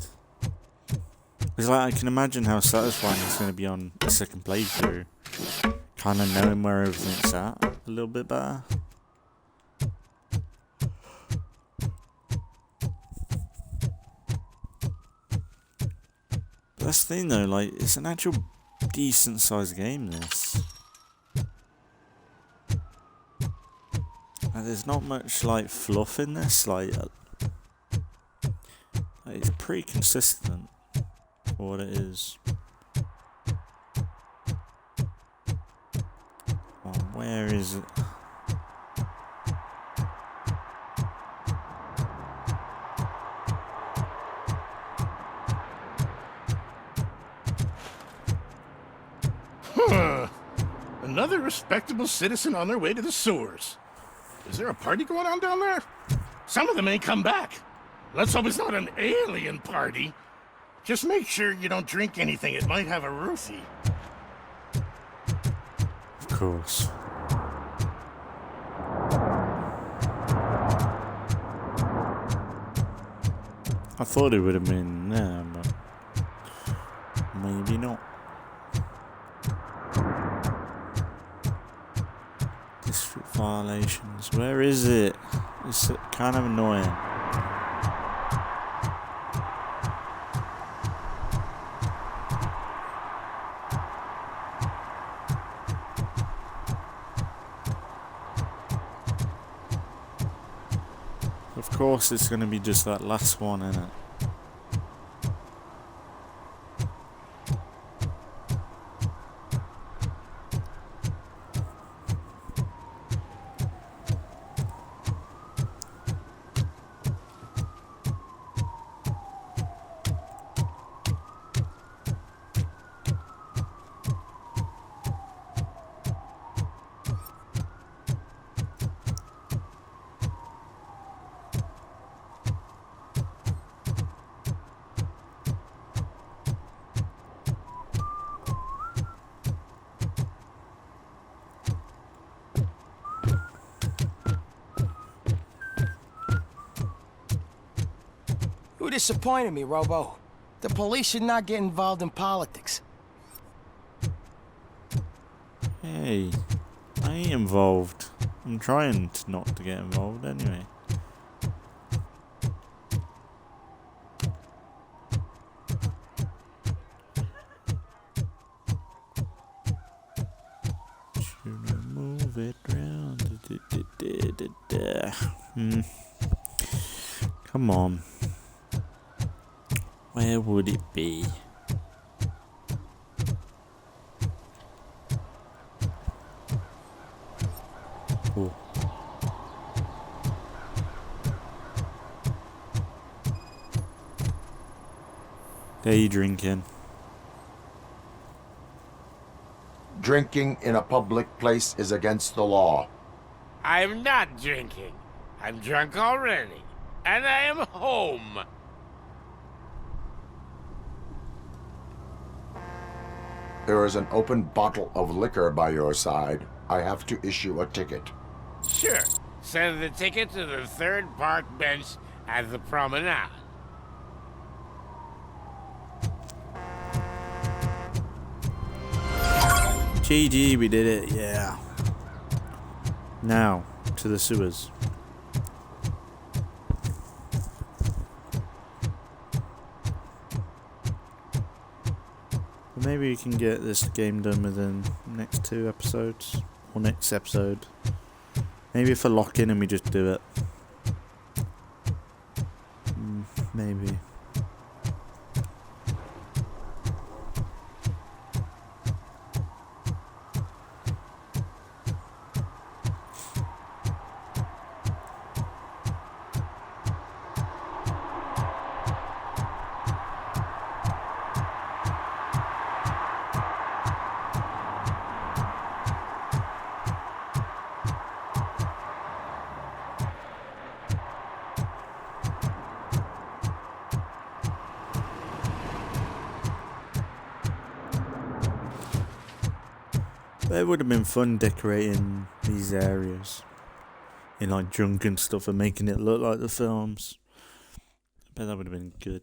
It's like, I can imagine how satisfying it's going to be on a second playthrough. Kind of knowing where everything's at a little bit better. But that's the thing though, like, it's an actual decent sized game, this. And there's not much like fluff in this, like it's pretty consistent for what it is. Oh, where is it? Huh. Another respectable citizen on their way to the sewers. Is there a party going on down there? Some of them ain't come back. Let's hope it's not an alien party. Just make sure you don't drink anything. It might have a roofie. Of course. I thought it would have been there, but maybe not. District violations. Where is it? It's kind of annoying. Of course, it's going to be just that last one, isn't it? You disappointed me, Robo. The police should not get involved in politics. Hey, I ain't involved. I'm trying not to get involved anyway. Should I move it round? Come on. Where would it be? Oh. Day drinking. Drinking in a public place is against the law. I'm not drinking. I'm drunk already. And I am home. There is an open bottle of liquor by your side. I have to issue a ticket. Sure. Send the ticket to the third park bench at the promenade. GG, we did it, yeah. Now, to the sewers. Maybe we can get this game done within the next 2 episodes. Or next episode. Maybe if I lock in and we just do it. Maybe. It would have been fun decorating these areas in like drunken stuff and making it look like the films. I bet that would have been good.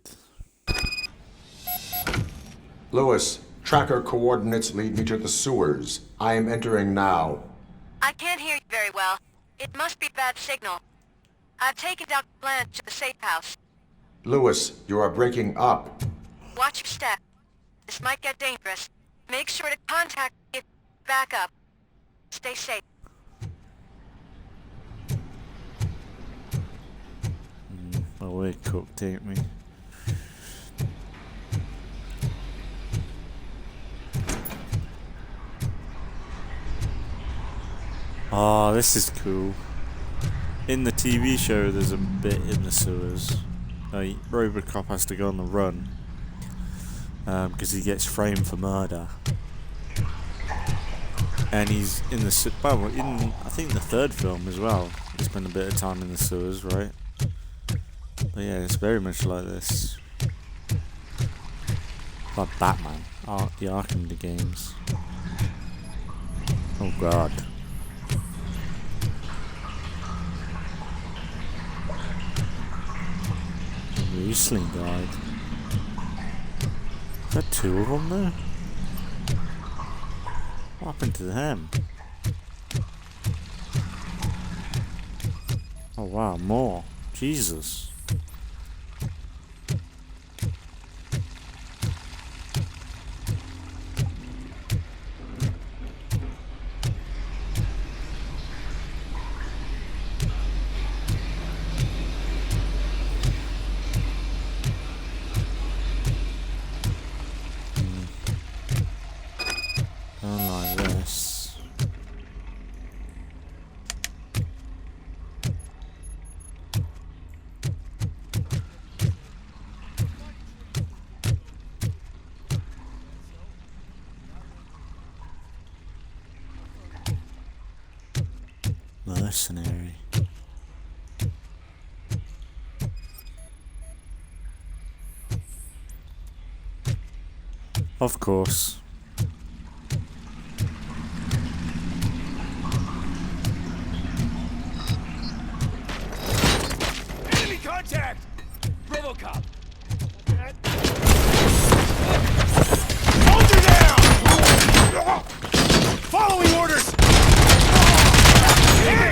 Lewis, tracker coordinates lead me to the sewers. I am entering now. I can't hear you very well. It must be a bad signal. I've taken Dr. Blanche to the safe house. Lewis, you are breaking up. Watch your step. This might get dangerous. Make sure to contact me if you back up. Stay safe. Well, we're cooked, ain't we? Oh, this is cool. In the TV show, there's a bit in the sewers. RoboCop has to go on the run because he gets framed for murder. And he's in the well, in I think the third film as well. He spent a bit of time in the sewers, right? But yeah, it's very much like this. Like Batman, the Arkham games. Oh god. Recently died. Is that two of them there? What happened to them? Oh wow, more. Jesus. Like this. Mercenary. Of course. Enemy contact! RoboCop! Hold her down! Following orders! Hey,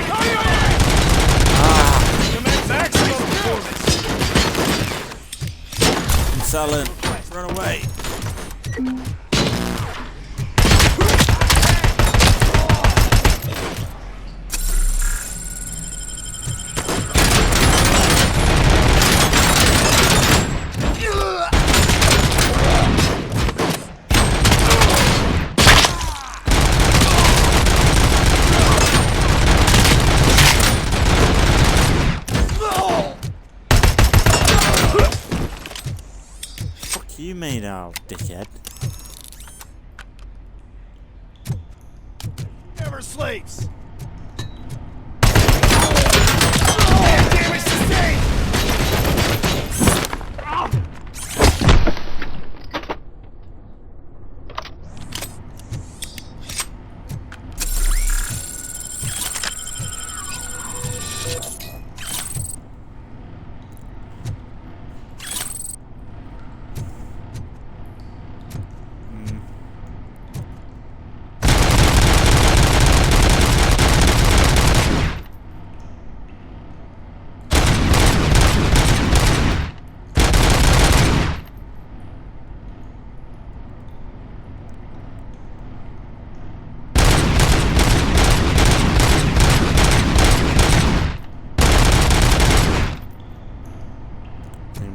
command maximum performance! Silent, run away. You made out, dickhead. Never sleeps! Damage sustained!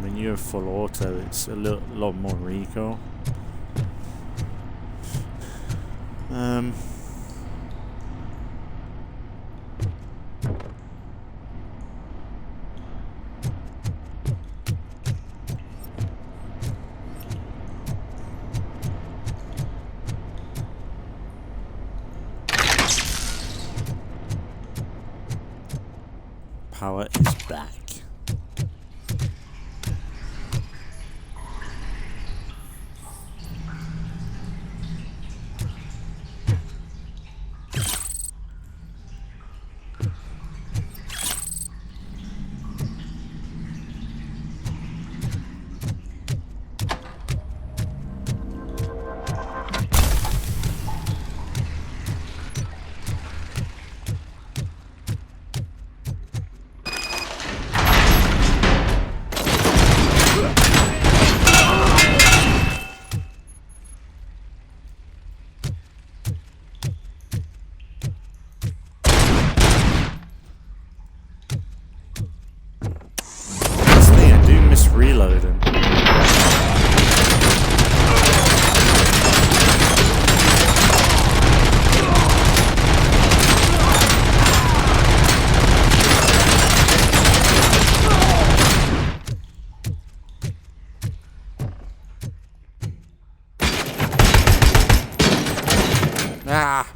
When you're full auto, it's a lot more recoil. Power is back. Reloading. Ah.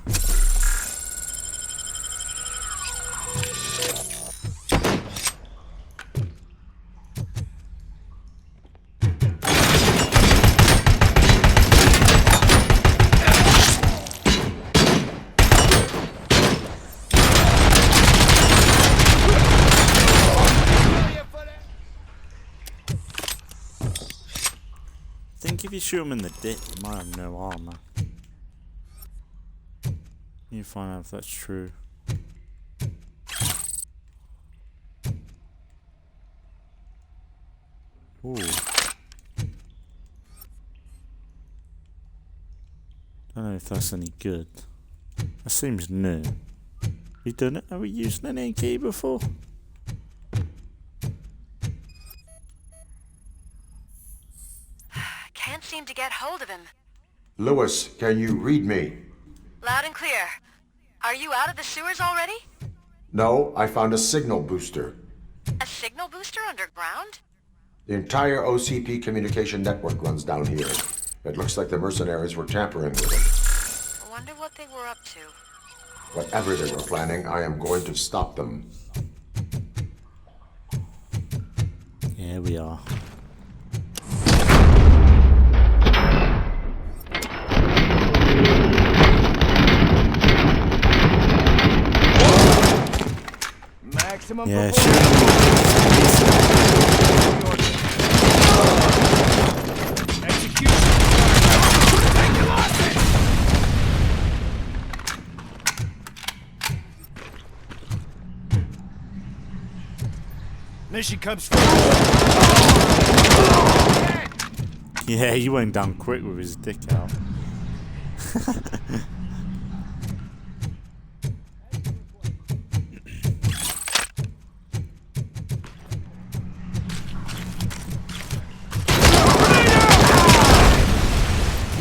you shoot him in the dick, he might have no armor. You find out if that's true. Ooh. Don't know if that's any good. That seems new. We done it? Have we used an AK before? Can't seem to get hold of him. Lewis, can you read me? Loud and clear. Are you out of the sewers already? No, I found a signal booster. A signal booster underground? The entire OCP communication network runs down here. It looks like the mercenaries were tampering with it. I wonder what they were up to. Whatever they were planning, I am going to stop them. Yeah, we are. Maximum yeah, Mission comes first. Yeah, he went down quick with his dick out.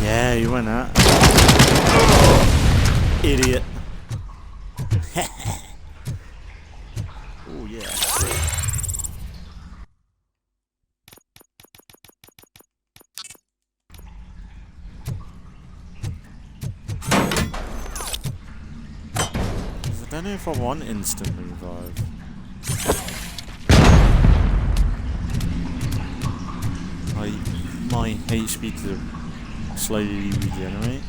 Yeah, you went out. Idiot. Oh, yeah. I don't know if I want instant revive. My HP to slowly regenerate,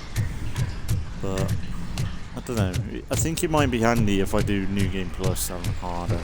but I don't know. I think it might be handy if I do New Game Plus on harder.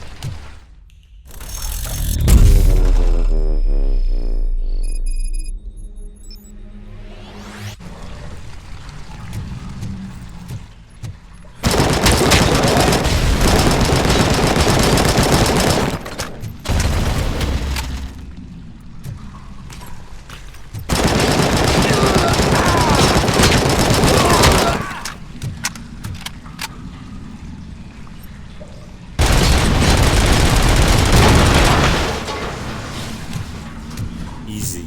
Easy.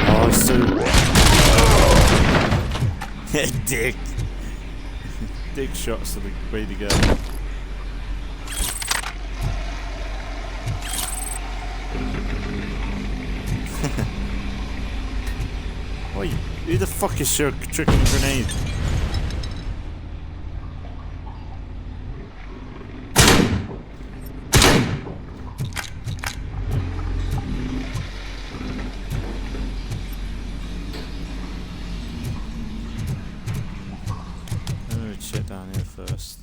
Oh, so dick. Dick shots are the way to go. Wait, who the fuck is tricking grenade? Shit down here first.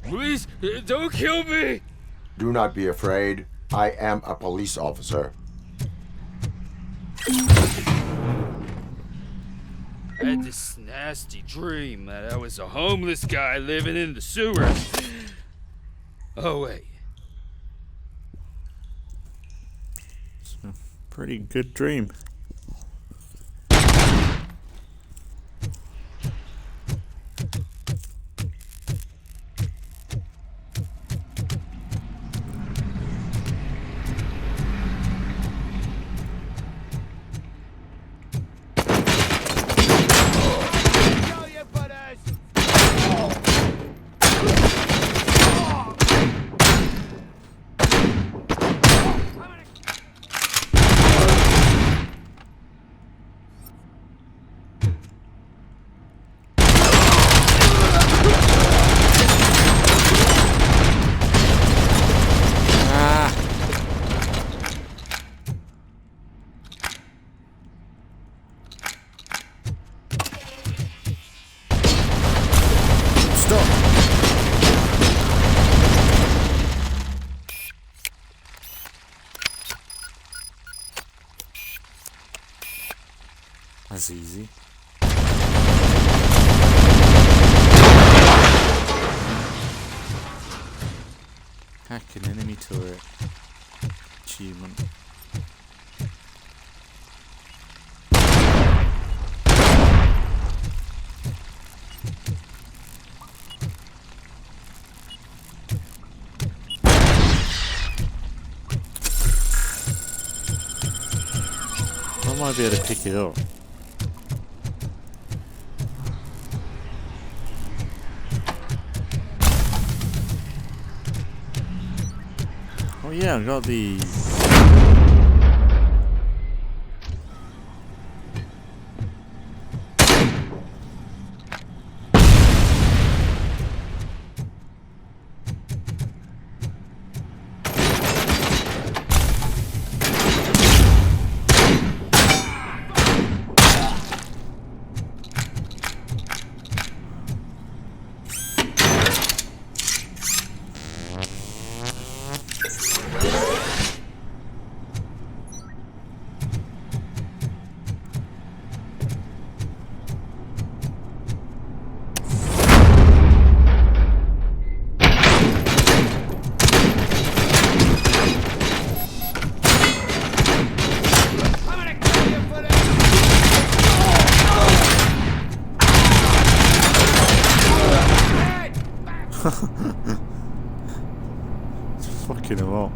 Please, don't kill me! Do not be afraid. I am a police officer. I had this nasty dream that I was a homeless guy living in the sewers. Oh, wait. Pretty good dream. That's easy. Hack an enemy turret. Achievement. I might be able to pick it up. Oh yeah, I got the... Fucking a lot.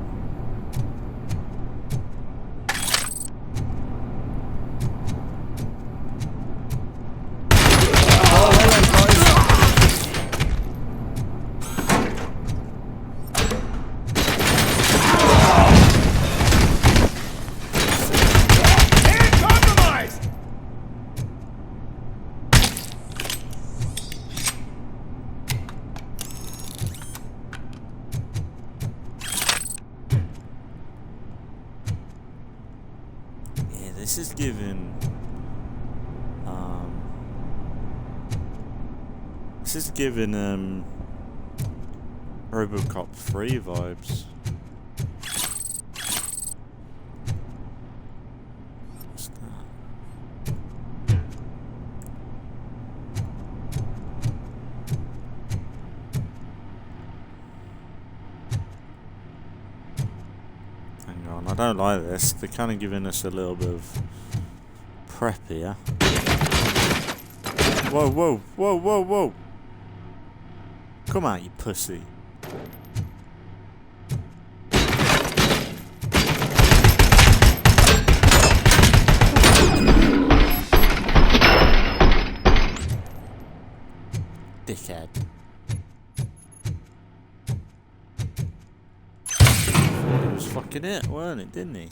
This is giving RoboCop 3 vibes. What's that? Hang on, I don't like this. They're kind of giving us a little bit of prep here. Whoa, whoa, whoa, whoa, whoa. Come out, you pussy. Dickhead. He was fucking it, weren't it, didn't he?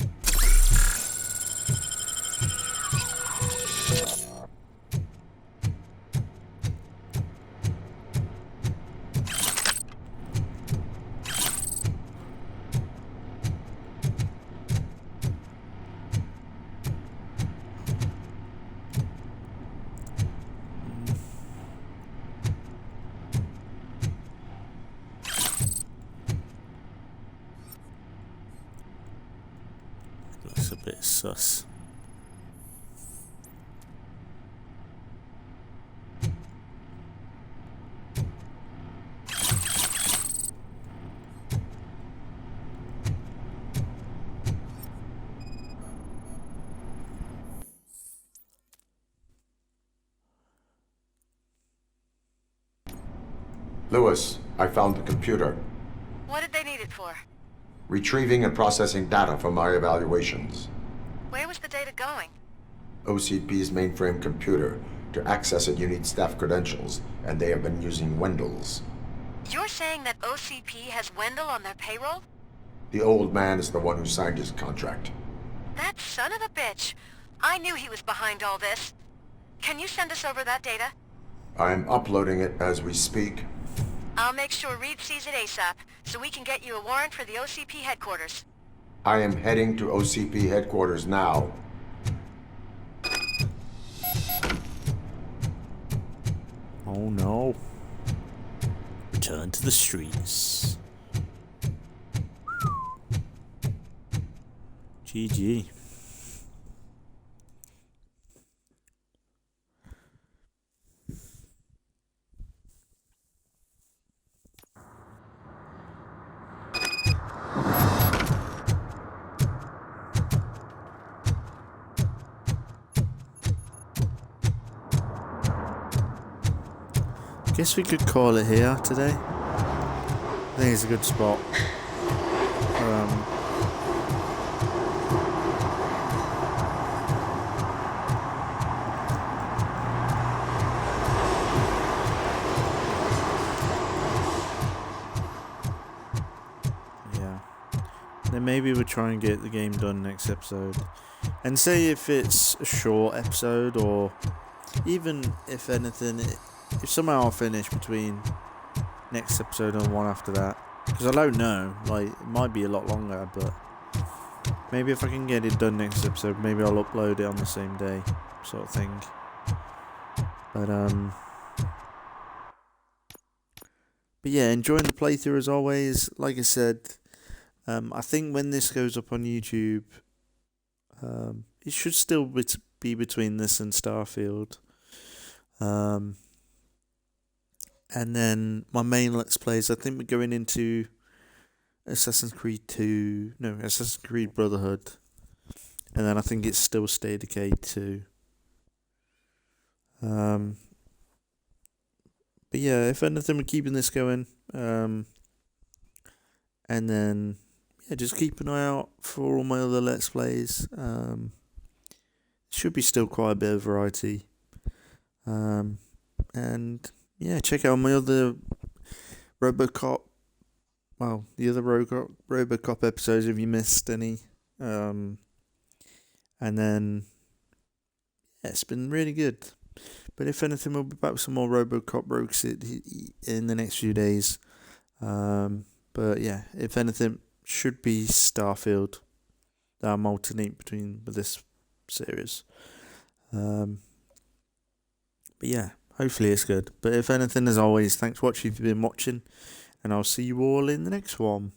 Looks a bit sus. Lewis, I found the computer. What did they need it for? Retrieving and processing data from my evaluations. Where was the data going? OCP's mainframe computer. To access it, you need staff credentials, and they have been using Wendell's. You're saying that OCP has Wendell on their payroll? The old man is the one who signed his contract. That son of a bitch. I knew he was behind all this. Can you send us over that data? I'm uploading it as we speak. I'll make sure Reed sees it ASAP, so we can get you a warrant for the OCP headquarters. I am heading to OCP headquarters now. Oh no. Return to the streets. GG. Guess we could call it here today. I think it's a good spot. Then maybe we'll try and get the game done next episode. And say if it's a short episode, or even if anything, if somehow I'll finish between next episode and one after that. Because I don't know, like, it might be a lot longer, but maybe if I can get it done next episode, maybe I'll upload it on the same day, sort of thing. But yeah, enjoying the playthrough as always. Like I said, I think when this goes up on YouTube, it should still be between this and Starfield. And then my main Let's Plays, I think we're going into Assassin's Creed Brotherhood. And then I think it's still State of Decay 2. But yeah, if anything, we're keeping this going. And then, yeah, just keep an eye out for all my other Let's Plays. Should be still quite a bit of variety. And yeah, check out my other RoboCop. Well, the other RoboCop episodes if you missed any. And then, yeah, it's been really good. But if anything, we'll be back with some more RoboCop Rogue City in the next few days. But yeah, if anything, should be Starfield that I'm alternating between with this series. But yeah, hopefully it's good. But if anything, as always, thanks for watching if you've been watching, and I'll see you all in the next one.